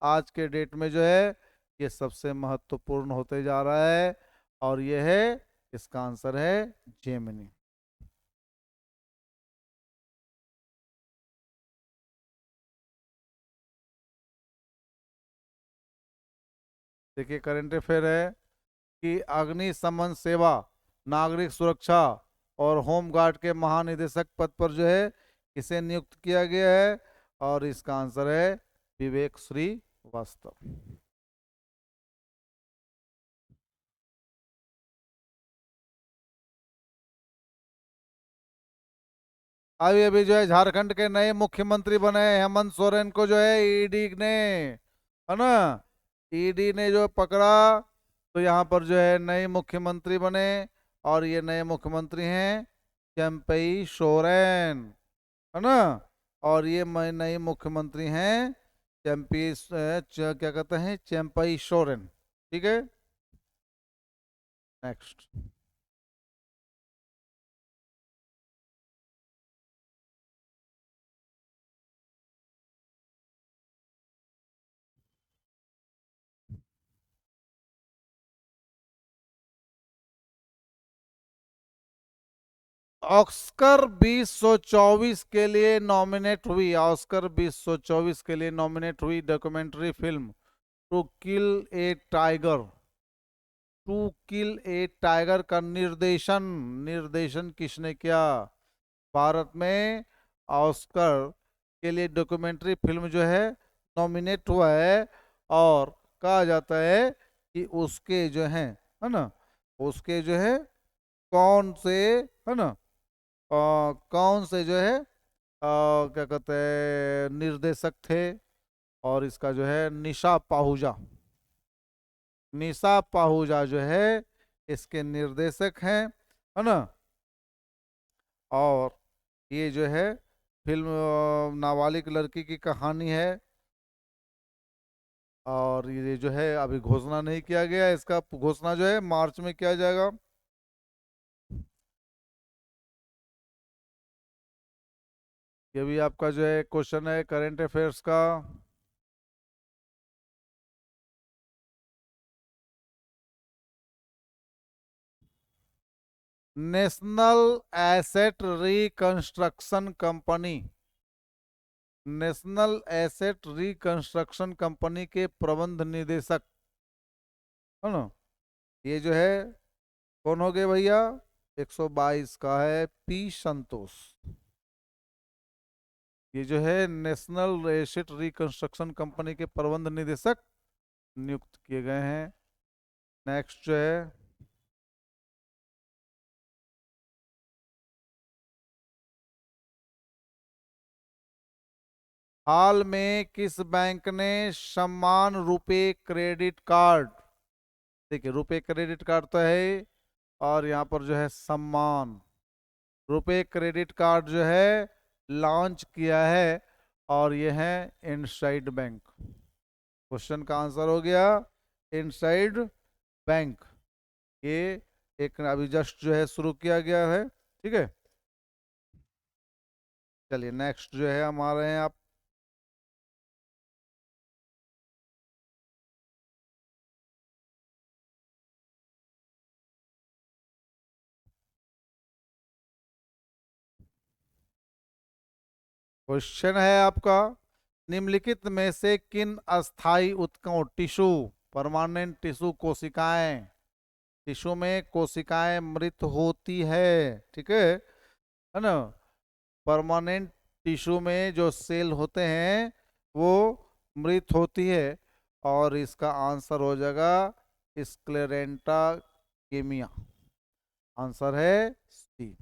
आज के डेट में जो है ये सबसे महत्वपूर्ण होते जा रहा है, और ये है, इसका आंसर है जेमिनी। देखिए, करंट अफेयर है कि अग्निशमन सेवा, नागरिक सुरक्षा और होमगार्ड के महानिदेशक पद पर जो है किसे नियुक्त किया गया है? और इसका आंसर है विवेक श्रीवास्तव। अभी अभी जो है झारखंड के नए मुख्यमंत्री बने हेमंत सोरेन को जो है ईडी ने, है ना, ईडी ने जो पकड़ा, तो यहाँ पर जो है नए मुख्यमंत्री बने, और ये नए मुख्यमंत्री हैं चंपई सोरेन, है ना। और ये नए मुख्यमंत्री हैं क्या कहते हैं, चंपई सोरेन। ठीक है, नेक्स्ट। ऑस्कर 2024 के लिए नॉमिनेट हुई, ऑस्कर 2024 के लिए नॉमिनेट हुई documentary film to kill a tiger, to kill a tiger का निर्देशन निर्देशन किसने किया? भारत में ऑस्कर के लिए डॉक्यूमेंट्री फिल्म जो है नॉमिनेट हुआ है, और कहा जाता है कि उसके जो हैं, है ना, उसके जो है कौन से, है ना, कौन से जो है क्या कहते हैं निर्देशक थे? और इसका जो है निशा पाहुजा, निशा पाहुजा जो है इसके निर्देशक हैं, है ना। और ये जो है फिल्म नाबालिग लड़की की कहानी है, और ये जो है अभी घोषणा नहीं किया गया है, इसका घोषणा जो है मार्च में किया जाएगा। ये भी आपका जो है क्वेश्चन है करंट अफेयर्स का। National asset reconstruction company, national asset reconstruction company के प्रबंध निदेशक, है ना, ये जो है कौन हो गए भैया? 122 का है पी संतोष। ये जो है नेशनल एसेट रिकंस्ट्रक्शन कंपनी के प्रबंध निदेशक नियुक्त किए गए हैं। नेक्स्ट जो है, हाल में किस बैंक ने सम्मान रुपए क्रेडिट कार्ड, देखिए रुपए क्रेडिट कार्ड तो है, और यहाँ पर जो है सम्मान रुपए क्रेडिट कार्ड जो है लॉन्च किया है, और ये है इनसाइड बैंक। क्वेश्चन का आंसर हो गया इनसाइड बैंक। ये एक अभी जस्ट जो है शुरू किया गया है। ठीक है, चलिए नेक्स्ट जो है हमारे हैं आप। क्वेश्चन है आपका, निम्नलिखित में से किन अस्थाई ऊतकों, टिश्यू, परमानेंट टिश्यू कोशिकाएं, टिश्यू में कोशिकाएं मृत होती है, ठीक है ना, परमानेंट टिश्यू में जो सेल होते हैं वो मृत होती है, और इसका आंसर हो जाएगा स्क्लेरेंटा केमिया। आंसर है सी।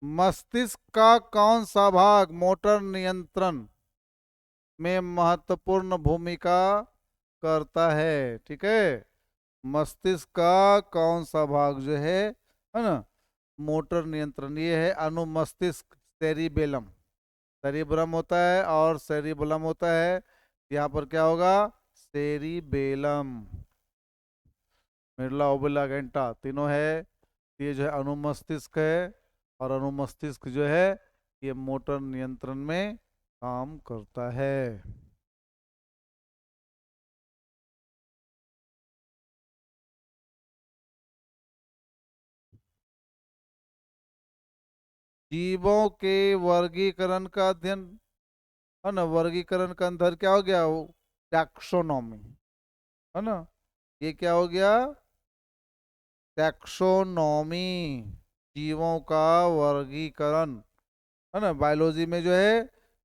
मस्तिष्क का कौन सा भाग मोटर नियंत्रण में महत्वपूर्ण भूमिका करता है? ठीक है, मस्तिष्क का कौन सा भाग जो है ना, मोटर नियंत्रण, ये है अनुमस्तिष्क, सेरिबेलम। सेरिब्रम होता है और सेरिबेलम होता है, यहाँ पर क्या होगा, सेरिबेलम। मिडला ओबला गेंटा तीनों है, ये जो है अनुमस्तिष्क है, और अनुमस्तिष्क जो है ये मोटर नियंत्रण में काम करता है। जीवों के वर्गीकरण का अध्ययन, है ना, वर्गीकरण का अंदर क्या हो गया, वो टैक्सोनॉमी, है ना, ये क्या हो गया, टैक्सोनॉमी, जीवों का वर्गीकरण, है ना। बायोलॉजी में जो है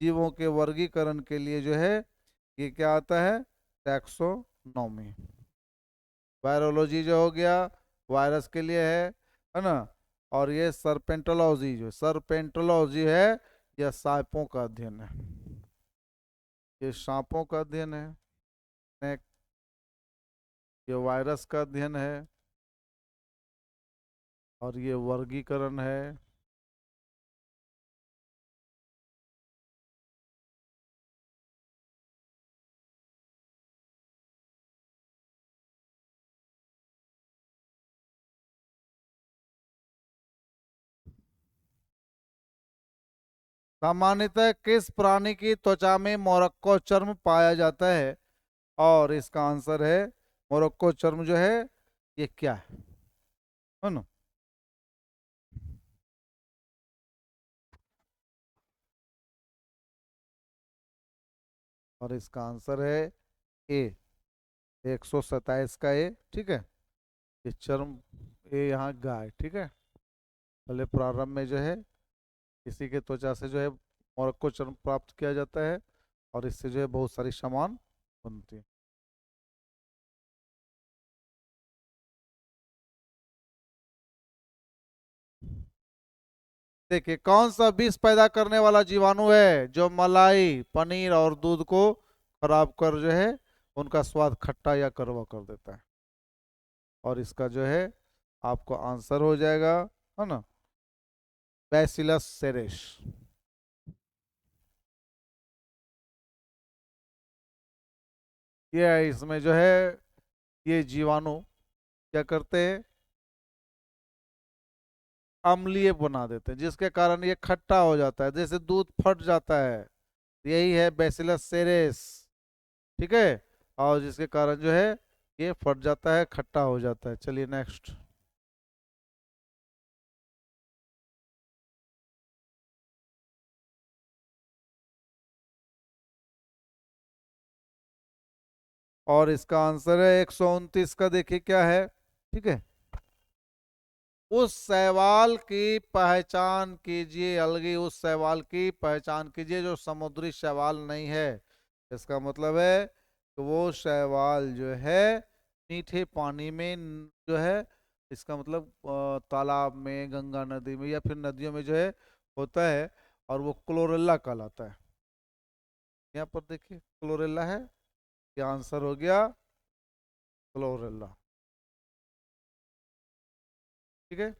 जीवों के वर्गीकरण के लिए जो है ये क्या आता है, टैक्सोनॉमी। वायरोलॉजी जो हो गया वायरस के लिए है ना। और ये सरपेंटोलॉजी, जो सरपेंटोलॉजी है यह सांपों का अध्ययन है, ये सांपों का अध्ययन है। नेक- ये वायरस का अध्ययन है, और ये वर्गीकरण है। सामान्यतः किस प्राणी की त्वचा में मोरक्को चर्म पाया जाता है? और इसका आंसर है मोरक्को चर्म जो है ये क्या है ना। और इसका आंसर है ए, 127 का ए, ठीक है। ये चर्म, ये यहाँ गाय, ठीक है। पहले प्रारंभ में जो है इसी के त्वचा से जो है मोरक्को चर्म प्राप्त किया जाता है, और इससे जो है बहुत सारी सामान बनती है। देखिए, कौन सा विष पैदा करने वाला जीवाणु है जो मलाई, पनीर और दूध को खराब कर जो है उनका स्वाद खट्टा या कड़वा कर देता है? और इसका जो है आपको आंसर हो जाएगा, है ना, बैसिलस सेरेस। ये है, इसमें जो है ये जीवाणु क्या करते हैं, अम्लीय बना देते हैं, जिसके कारण ये खट्टा हो जाता है, जैसे दूध फट जाता है, यही है बैसिलस सेरेस, ठीक है। और जिसके कारण जो है ये फट जाता है, खट्टा हो जाता है। चलिए नेक्स्ट। और इसका आंसर है 129 का, देखिए क्या है, ठीक है। उस शैवाल की पहचान कीजिए, अलगी उस शैवाल की पहचान कीजिए जो समुद्री शैवाल नहीं है। इसका मतलब है कि वो शैवाल जो है मीठे पानी में जो है, इसका मतलब तालाब में, गंगा नदी में या फिर नदियों में जो है होता है, और वो क्लोरेला कहलाता है। यहाँ पर देखिए क्लोरेला है, ये आंसर हो गया क्लोरेला, ठीक है।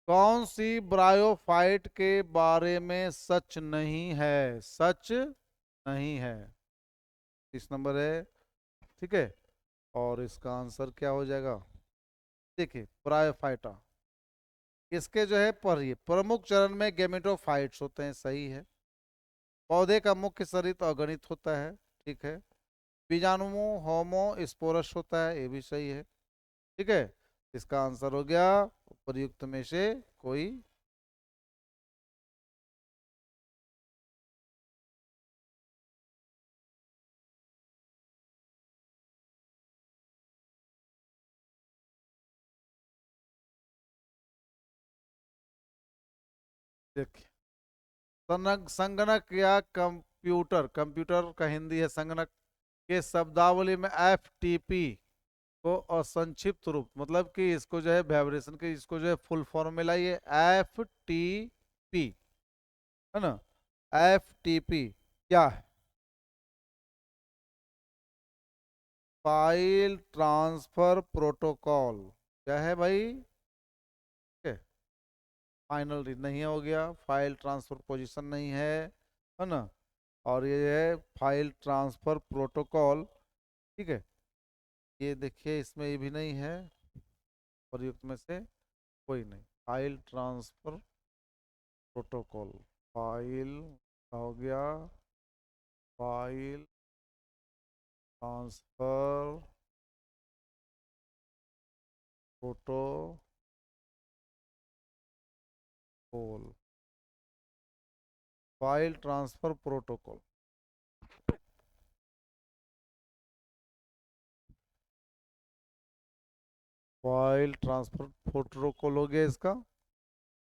कौन सी ब्रायोफाइट के बारे में सच नहीं है, सच नहीं है? 30 नंबर है। ठीक है, और इसका आंसर क्या हो जाएगा? देखिए ब्रायोफाइटा, इसके जो है पढ़िए, प्रमुख चरण में गेमेटोफाइट्स होते हैं, सही है। पौधे का मुख्य शरीर अगणित होता है, ठीक है। बीजाणु होमो स्पोरस होता है, ये भी सही है। ठीक है, इसका आंसर हो गया उपयुक्त में से कोई। देखिए, संगणक या कंप्यूटर, कंप्यूटर का हिंदी है संगणक, के शब्दावली में एफटीपी को असंक्षिप्त रूप, मतलब कि इसको जो है वाइब्रेशन के, इसको जो है फुल फॉर्मूला ये एफटीपी है ना। एफटीपी क्या है? File transfer protocol. क्या है भाई? फाइनल नहीं हो गया, फाइल ट्रांसफर पोजीशन नहीं है ना। और ये है फाइल ट्रांसफर प्रोटोकॉल। ठीक है, ये देखिए इसमें ये भी नहीं है, प्रयुक्त में से कोई नहीं। फाइल ट्रांसफर प्रोटोकॉल, फाइल हो गया, file transfer protocol, file transfer protocol. File transfer protocol हो गया इसका।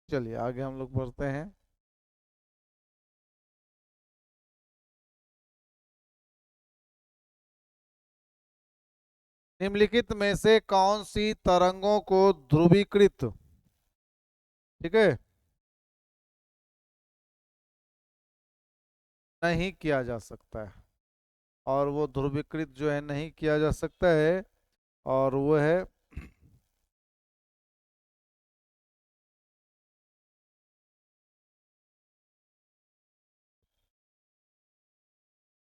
चलिए आगे हम लोग बढ़ते हैं। निम्नलिखित में से कौन सी तरंगों को ध्रुवीकृत, ठीक है, नहीं किया जा सकता है? और वो ध्रुवीकृत जो है नहीं किया जा सकता है, और वो है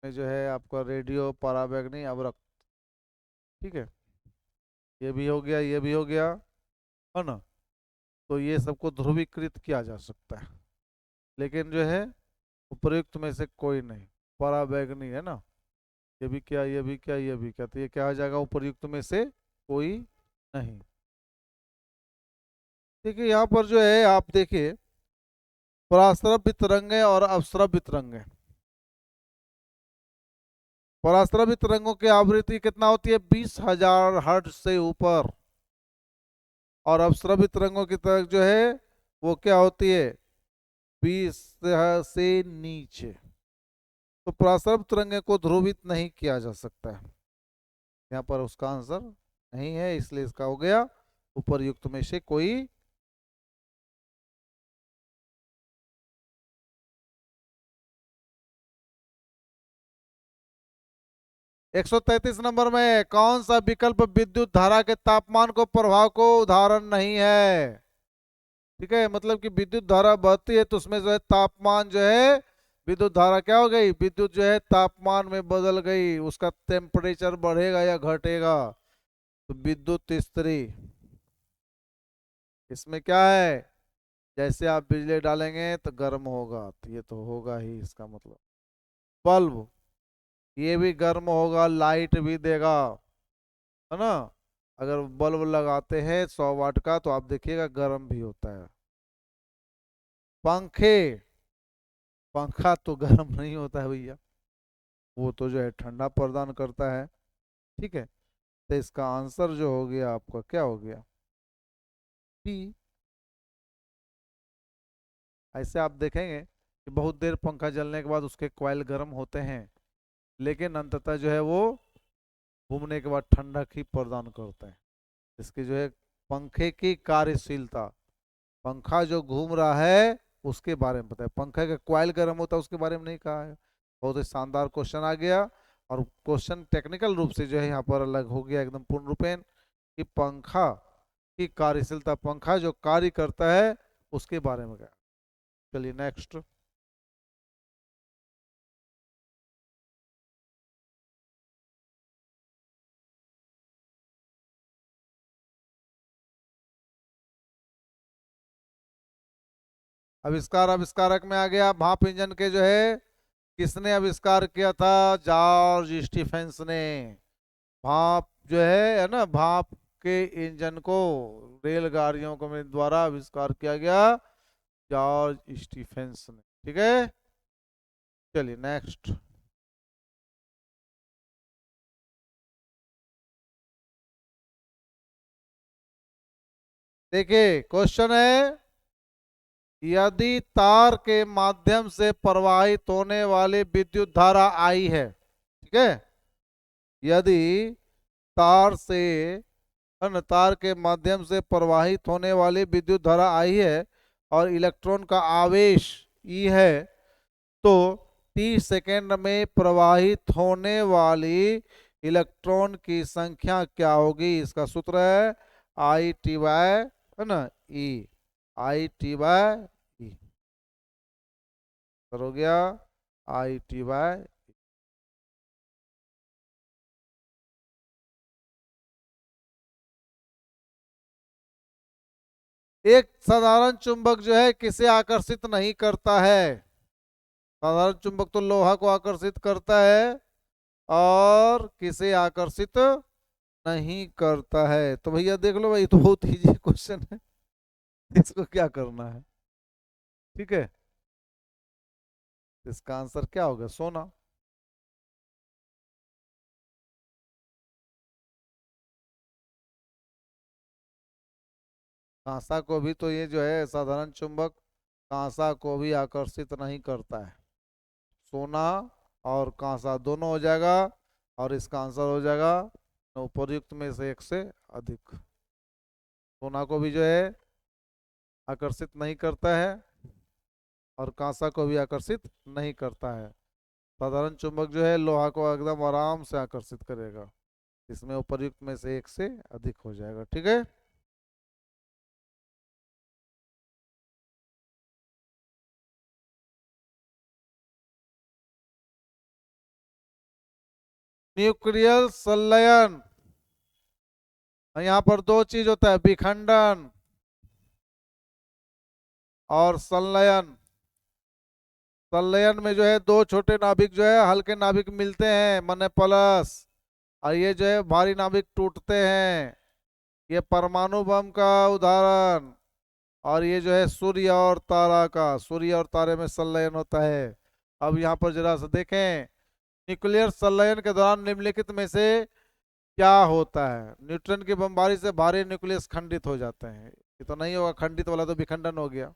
में जो है आपका रेडियो पराबैंगनी अवरक्त। ठीक है, ये भी हो गया, ये भी हो गया, है ना। तो ये सबको ध्रुवीकृत किया जा सकता है, लेकिन जो है उपयुक्त में से कोई नहीं। पराबैंगनी है ना, ये भी क्या, ये भी क्या, ये भी क्या, तो ये क्या हो जाएगा उपयुक्त में से कोई नहीं। देखिए यहाँ पर जो है आप देखिए, पराश्रव्य तरंगे और अवस्रव्य तरंगे। पराश्रव्य तरंगों की आवृत्ति कितना होती है? 20,000 हर्ट्ज से ऊपर। और अवस्रव्य तरंगों की तरंग जो है वो क्या होती है? 20 से नीचे। तो पराश्रव्य तरंगे को ध्रुवित नहीं किया जा सकता है, यहाँ पर उसका आंसर नहीं है, इसलिए इसका हो गया उपर्युक्त में से कोई। 133 नंबर में कौन सा विकल्प विद्युत धारा के तापमान को प्रभाव को उदाहरण नहीं है? ठीक है, मतलब कि विद्युत धारा बहती है तो उसमें जो है तापमान जो है, विद्युत धारा क्या हो गई, विद्युत जो है तापमान में बदल गई, उसका टेम्परेचर बढ़ेगा या घटेगा। तो विद्युत स्त्री, इसमें क्या है, जैसे आप बिजली डालेंगे तो गर्म होगा, तो ये तो होगा ही इसका मतलब। बल्ब, ये भी गर्म होगा, लाइट भी देगा, है ना। अगर बल्ब लगाते हैं 100 वाट का तो आप देखिएगा गर्म भी होता है। पंखे, पंखा तो गर्म नहीं होता है भैया, वो तो जो है ठंडा प्रदान करता है। ठीक है, तो इसका आंसर जो हो गया आपका क्या हो गया? पी। ऐसे आप देखेंगे कि बहुत देर पंखा चलने के बाद उसके कॉइल गर्म होते हैं, लेकिन अंततः जो है वो घूमने के बाद ठंडक ही प्रदान करते हैं। इसकी जो है पंखे की कार्यशीलता, पंखा जो घूम रहा है उसके बारे में बताया, पंखे का कॉइल गर्म होता है उसके बारे में नहीं कहा है। बहुत ही शानदार क्वेश्चन आ गया, और क्वेश्चन टेक्निकल रूप से जो है यहाँ पर अलग हो गया एकदम पूर्ण रूपेण, कि पंखा की कार्यशीलता, पंखा जो कार्य करता है उसके बारे में क्या। चलिए नेक्स्ट। आविष्कार आविष्कारक में आ गया, भाप इंजन के जो है किसने आविष्कार किया था, जॉर्ज स्टीफेंस ने। भाप जो है ना, भाप के इंजन को रेलगाड़ियों को में द्वारा आविष्कार किया गया जॉर्ज स्टीफेंस ने। ठीक है, चलिए नेक्स्ट। देखिए क्वेश्चन है, यदि तार के माध्यम से प्रवाहित होने वाली विद्युत धारा आई है, ठीक है, यदि तार से तार के माध्यम से प्रवाहित होने वाली विद्युत धारा आई है और इलेक्ट्रॉन का आवेश ई है, तो 30 सेकेंड में प्रवाहित होने वाली इलेक्ट्रॉन की संख्या क्या होगी। इसका सूत्र है आई टी बाय, है ना, ई, आई टी बाय ई, हो गया आई टी बाय। एक साधारण चुंबक जो है किसे आकर्षित नहीं करता है। साधारण चुंबक तो लोहा को आकर्षित करता है, और किसे आकर्षित नहीं करता है। तो भैया देख लो भाई, तो बहुत इजी क्वेश्चन है, इसको क्या करना है। ठीक है, इसका आंसर क्या होगा, सोना। कांसा को भी तो ये जो है साधारण चुंबक कांसा को भी आकर्षित नहीं करता है। सोना और कांसा दोनों हो जाएगा, और इसका आंसर हो जाएगा उपर्युक्त में से एक से अधिक। सोना को भी जो है आकर्षित नहीं करता है, और कांसा को भी आकर्षित नहीं करता है। साधारण चुंबक जो है लोहा को एकदम आराम से आकर्षित करेगा। इसमें उपर्युक्त में से एक से अधिक हो जाएगा। ठीक है, न्यूक्लियर संलयन। यहाँ पर दो चीज होता है, विखंडन और संलयन। संलयन में जो है दो छोटे नाभिक जो है हल्के नाभिक मिलते हैं, माने प्लस, और ये जो है भारी नाभिक टूटते हैं। ये परमाणु बम का उदाहरण। और ये जो है सूर्य और तारा का, सूर्य और तारे में संलयन होता है। अब यहाँ पर जरा सा देखें, न्यूक्लियर संलयन के दौरान निम्नलिखित में से क्या होता है। न्यूट्रॉन की बमबारी से भारी न्यूक्लियस खंडित हो जाते हैं। ये तो नहीं होगा, खंडित वाला तो विखंडन हो गया।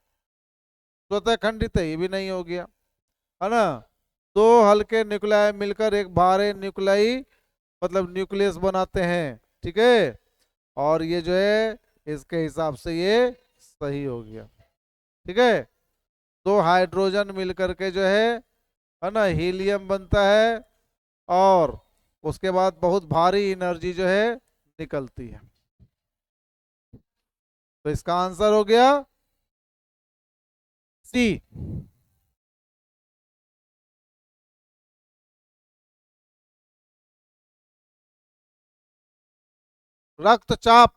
स्वतः खंडित है, ये भी नहीं हो गया, है ना। दो हल्के न्यूक्लियाई मिलकर एक भारी न्यूक्लियाई मतलब न्यूक्लियस बनाते हैं। ठीक है, और ये जो है इसके हिसाब से ये सही हो गया। ठीक है, दो हाइड्रोजन मिलकर के जो है ना, हीलियम बनता है, और उसके बाद बहुत भारी एनर्जी जो है निकलती है। तो इसका आंसर हो गया सी। रक्तचाप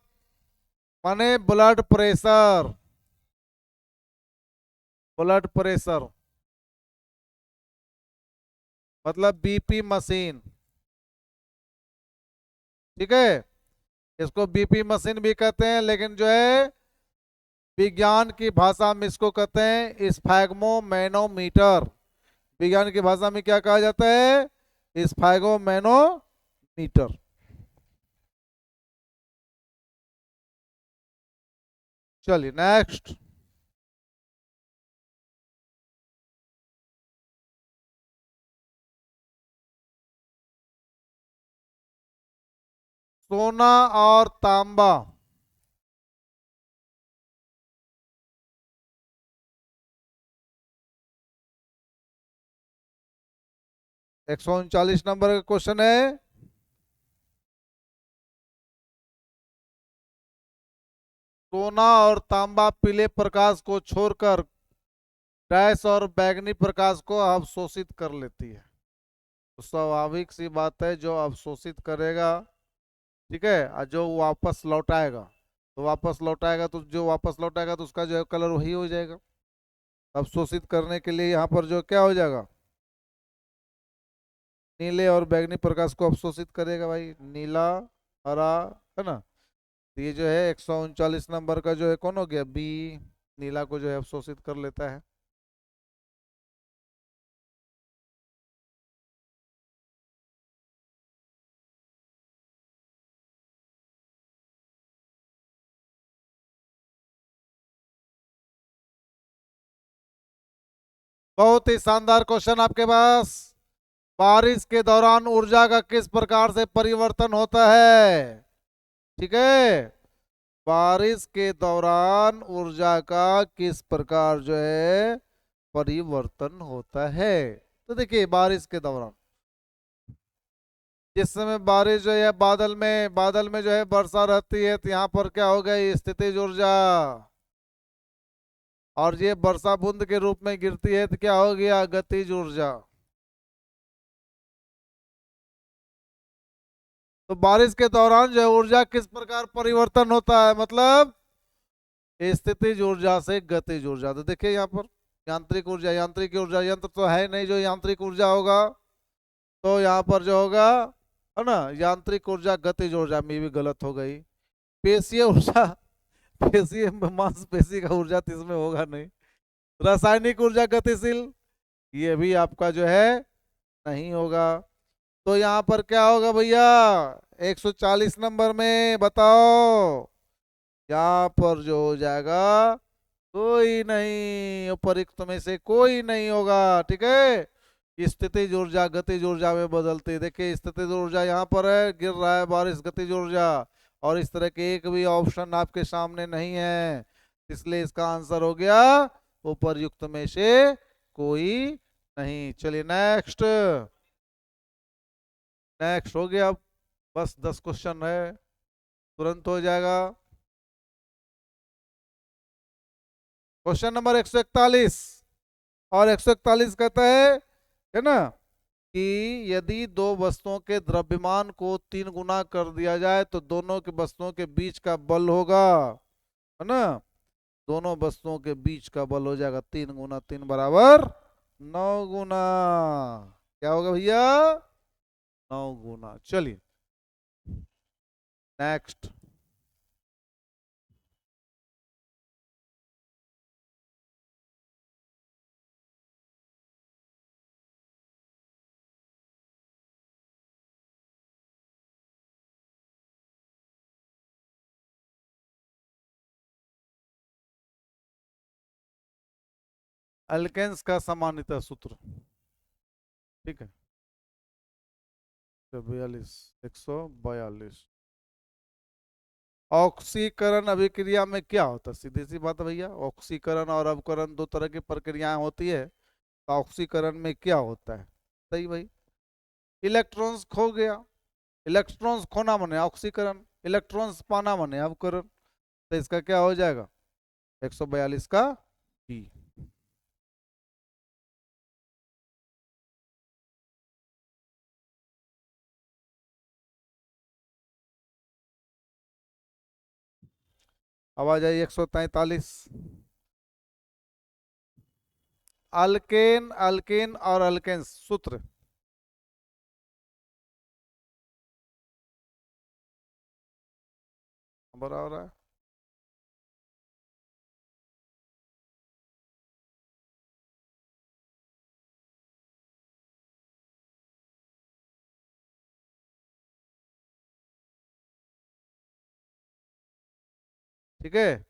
माने ब्लड प्रेशर, ब्लड प्रेशर मतलब बीपी मशीन। ठीक है, इसको बीपी मशीन भी कहते हैं, लेकिन जो है विज्ञान की भाषा में इसको कहते हैं स्फैग्मोमैनोमीटर। विज्ञान की भाषा में क्या कहा जाता है, स्फैग्मोमैनोमीटर। चलिए नेक्स्ट। सोना और तांबा। 139 नंबर का क्वेश्चन है। सोना और तांबा पीले प्रकाश को छोड़कर डैश और बैंगनी प्रकाश को अवशोषित कर लेती है। तो स्वाभाविक सी बात है, जो अवशोषित करेगा, ठीक है, और जो वापस लौटाएगा, तो वापस लौटाएगा, तो जो वापस लौटाएगा तो उसका जो है कलर वही हो जाएगा। अवशोषित करने के लिए यहाँ पर जो क्या हो जाएगा, नीले और बैंगनी प्रकाश को अवशोषित करेगा भाई, नीला, हरा, है ना। तो ये जो है 139 नंबर का जो है कौन हो गया, बी, नीला को जो है अवशोषित कर लेता है। बहुत ही शानदार क्वेश्चन आपके पास। बारिश के दौरान ऊर्जा का किस प्रकार से परिवर्तन होता है? ठीक है, बारिश के दौरान ऊर्जा का किस प्रकार जो है परिवर्तन होता है? तो देखिए, बारिश के दौरान जिस समय बारिश जो है बादल में जो है वर्षा रहती है, तो यहाँ पर क्या हो गई, स्थितिज ऊर्जा। और ये वर्षा बूंद के रूप में गिरती है तो क्या हो गया, गतिज ऊर्जा। तो बारिश के दौरान जो है ऊर्जा किस प्रकार परिवर्तन होता है, मतलब स्थितिज ऊर्जा से गतिज ऊर्जा। तो देखिए यहाँ पर यांत्रिक ऊर्जा, यंत्र तो है नहीं जो यांत्रिक ऊर्जा होगा, तो यहाँ पर जो होगा, है ना, यांत्रिक ऊर्जा गतिज ऊर्जा में भी गलत हो गई। पेशीय ऊर्जा, पेशीय मांसपेशी का ऊर्जा तो इसमें होगा नहीं। रासायनिक ऊर्जा गतिशील, ये भी आपका जो है नहीं होगा। तो यहाँ पर क्या होगा भैया, 140 नंबर में बताओ, यहाँ पर जो हो जाएगा, कोई नहीं, उपरोक्त में से कोई नहीं होगा। ठीक है, स्थितिज ऊर्जा गतिज ऊर्जा में बदलती है। देखिए, स्थितिज ऊर्जा यहाँ पर है, गिर रहा है बारिश, गतिज ऊर्जा, और इस तरह के एक भी ऑप्शन आपके सामने नहीं है, इसलिए इसका आंसर हो गया उपरयुक्त में से कोई नहीं। चलिए नेक्स्ट, नेक्स्ट हो गया, अब बस 10 क्वेश्चन है, तुरंत हो जाएगा। क्वेश्चन नंबर 141, और 141 कहता है ना, कि यदि दो वस्तुओं के द्रव्यमान को 3 गुना कर दिया जाए तो दोनों के वस्तुओं के बीच का बल होगा, है ना, दोनों वस्तुओं के बीच का बल हो जाएगा 3 गुना 3 बराबर 9 गुना। क्या होगा भैया, 9 गुना। चलिए नेक्स्ट, अल्केन्स का सामान्यतः सूत्र, ठीक है, 142, 142। ऑक्सीकरण अभिक्रिया में क्या होता है, सीधी सी बात है भैया, ऑक्सीकरण और अवकरण दो तरह की प्रक्रियाएं होती है। तो ऑक्सीकरण में क्या होता है, सही भाई, इलेक्ट्रॉन्स खो गया, इलेक्ट्रॉन्स खोना माने ऑक्सीकरण, इलेक्ट्रॉन्स पाना माने अवकरण। तो इसका क्या हो जाएगा, 142 का डी। अब आ जाइए 143, अल्केन, अल्केन और अल्केन्स सूत्र। बराबर है, ठीक है,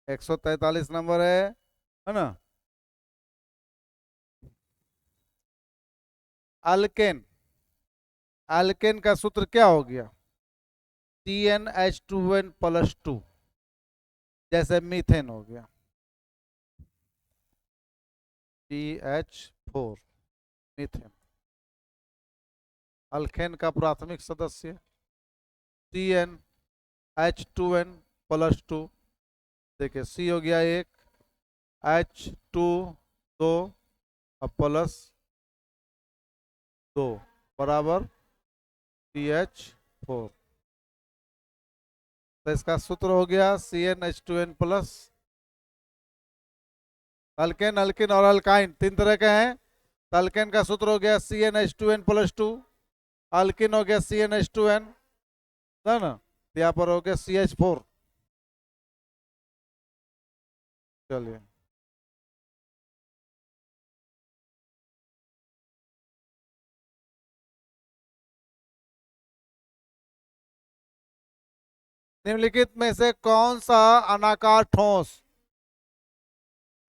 143 नंबर है ना। अल्केन, अल्केन का सूत्र क्या हो गया, CnH2n+2, जैसे मीथेन हो गया CH4, मीथेन। अल्केन का प्राथमिक सदस्य CnH2n+2, देखिए सी हो गया एक, H2 दो, अब प्लस दो बराबर CH4। तो इसका सूत्र हो गया CnH2n प्लस। अल्केन, अल्किन और अल्काइन तीन तरह के हैं। तो अल्केन का सूत्र हो गया CnH2n प्लस टू, अल्किन हो गया CnH2n, है ना। तो यहाँ पर हो गया CH4। चलिए, निम्नलिखित में से कौन सा अनाकार ठोस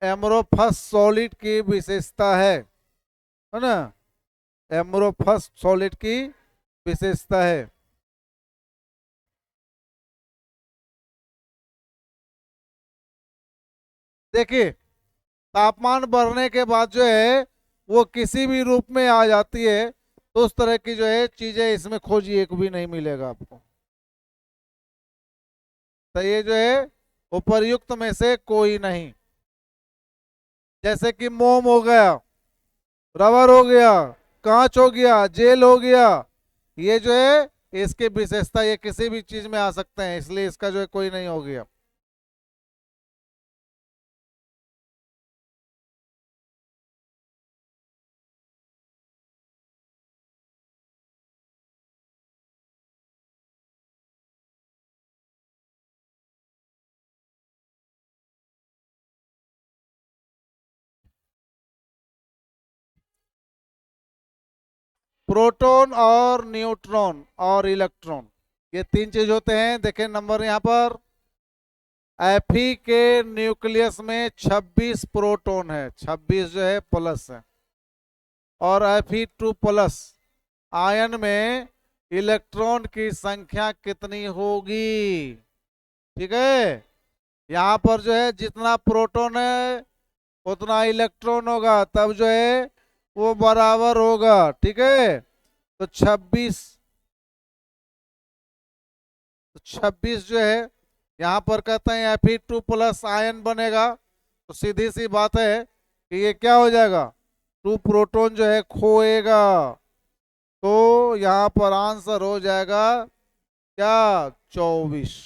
एमोरफस सॉलिड की विशेषता है ना। एमोरफस सॉलिड की विशेषता है। देखिए, तापमान बढ़ने के बाद जो है वो किसी भी रूप में आ जाती है, तो उस तरह की जो है चीजें इसमें खोजिए, एक भी नहीं मिलेगा आपको। तो ये जो है उपर्युक्त में से कोई नहीं। जैसे कि मोम हो गया, रबर हो गया, कांच हो गया, जेल हो गया, ये जो है इसकी विशेषता ये किसी भी चीज में आ सकते हैं, इसलिए इसका जो है कोई नहीं हो गया। प्रोटॉन और न्यूट्रॉन और इलेक्ट्रॉन, ये तीन चीज होते हैं। देखें नंबर यहाँ पर, Fe के न्यूक्लियस में 26 प्रोटॉन है, 26 जो है प्लस है, और Fe2 प्लस आयन में इलेक्ट्रॉन की संख्या कितनी होगी। ठीक है, यहाँ पर जो है जितना प्रोटॉन है उतना इलेक्ट्रॉन होगा, तब जो है वो बराबर होगा। ठीक है, तो 26, तो 26 जो है यहाँ पर कहते हैं Fe2 प्लस आयन बनेगा, तो सीधी सी बात है कि ये क्या हो जाएगा, 2 प्रोटॉन जो है खोएगा। तो यहाँ पर आंसर हो जाएगा क्या, 24।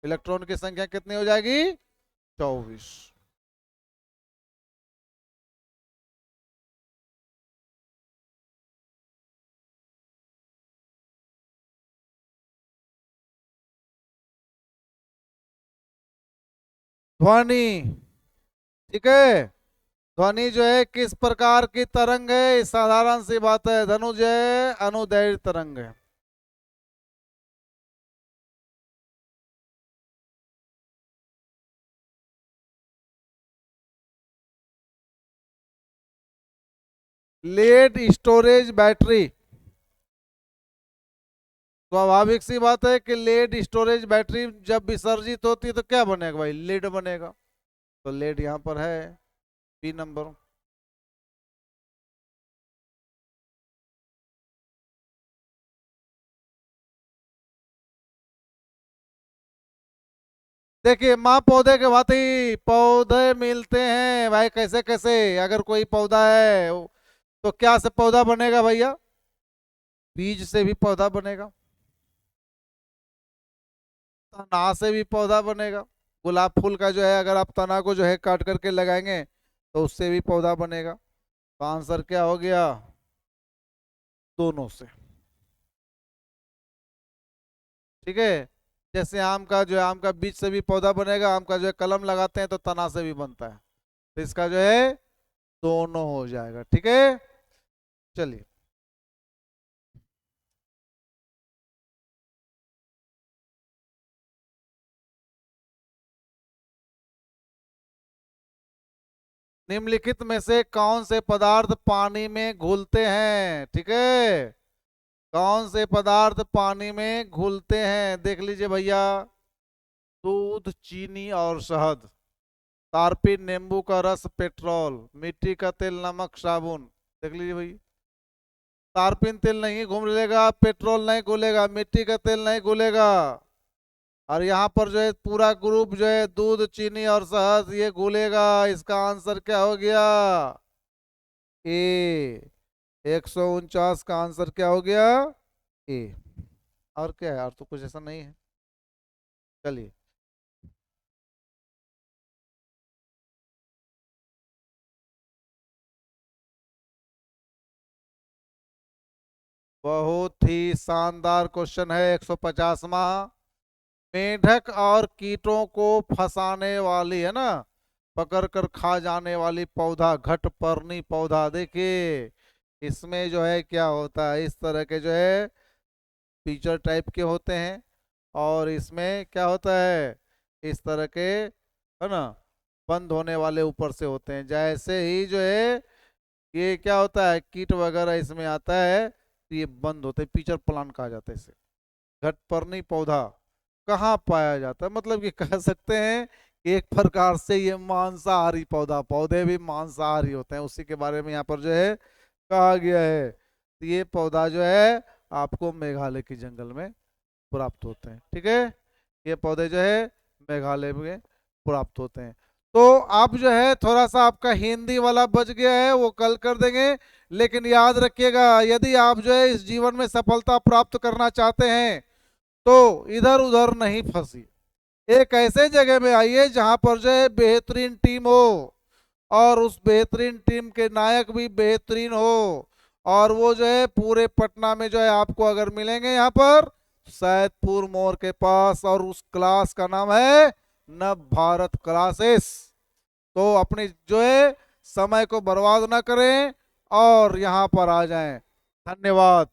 इलेक्ट्रॉन की संख्या कितनी हो जाएगी, 24। ध्वनि, ठीक है, ध्वनि जो है किस प्रकार की तरंग है, साधारण सी बात है, धनुजय अनुदैर्घ्य तरंग है। लेड स्टोरेज बैटरी, स्वाभाविक सी बात है कि लेड स्टोरेज बैटरी जब विसर्जित होती है तो क्या बनेगा भाई, लेड बनेगा। तो लेड यहाँ पर है, बी नंबर। देखिए माँ पौधे के भांति पौधे मिलते हैं भाई, कैसे कैसे, अगर कोई पौधा है तो क्या से पौधा बनेगा भैया, बीज से भी पौधा बनेगा, तना से भी पौधा बनेगा। गुलाब फूल का जो है अगर आप तना को जो है काट करके लगाएंगे तो उससे भी पौधा बनेगा। तो आंसर क्या हो गया, दोनों से। ठीक है, जैसे आम का जो है, आम का बीज से भी पौधा बनेगा, आम का जो है कलम लगाते हैं तो तना से भी बनता है, तो इसका जो है दोनों हो जाएगा। ठीक है, चलिए। निम्नलिखित में से कौन से पदार्थ पानी में घुलते हैं। ठीक है, कौन से पदार्थ पानी में घुलते हैं, देख लीजिए भैया, दूध, चीनी और शहद, तारपीन, नींबू का रस, पेट्रोल, मिट्टी का तेल, नमक, साबुन। देख लीजिए भाई, तारपीन तेल नहीं घुलेगा, पेट्रोल नहीं घुलेगा, मिट्टी का तेल नहीं घुलेगा, और यहाँ पर जो है पूरा ग्रुप जो है दूध चीनी और शहद ये घुलेगा। इसका आंसर क्या हो गया? ए। 149 का आंसर क्या हो गया? ए। और क्या है? और तो कुछ ऐसा नहीं है। चलिए। बहुत ही शानदार क्वेश्चन है 150वां। मेंढक और कीटों को फंसाने वाली है ना, पकड़ कर खा जाने वाली पौधा, घटपर्णी पौधा। देखिए इसमें जो है क्या होता है, इस तरह के जो है फीचर टाइप के होते हैं। और इसमें क्या होता है, इस तरह के है ना बंद होने वाले ऊपर से होते हैं। जैसे ही जो है ये क्या होता है, कीट वगैरह इसमें आता है तो ये बंद होते हैं। फीचर प्लांट कहा जाता है इसे। घटपर्णी पौधा कहाँ पाया जाता है, मतलब कि कह सकते हैं कि एक प्रकार से ये मांसाहारी पौधा, पौधे भी मांसाहारी होते हैं, उसी के बारे में यहाँ पर जो है कहा गया है। तो ये पौधा जो है आपको मेघालय के जंगल में प्राप्त होते हैं। ठीक है, ये पौधे जो है मेघालय में प्राप्त होते हैं। तो आप जो है थोड़ा सा आपका हिंदी वाला बच गया है, वो कल कर देंगे। लेकिन याद रखिएगा, यदि आप जो है इस जीवन में सफलता प्राप्त करना चाहते हैं तो इधर उधर नहीं फंसी। एक ऐसे जगह में आइए जहां पर जो है बेहतरीन टीम हो, और उस बेहतरीन टीम के नायक भी बेहतरीन हो। और वो जो है पूरे पटना में जो है आपको अगर मिलेंगे यहाँ पर सैदपुर मोड़ के पास, और उस क्लास का नाम है नव भारत क्लासेस। तो अपनी जो है समय को बर्बाद ना करें और यहाँ पर आ जाएं। धन्यवाद।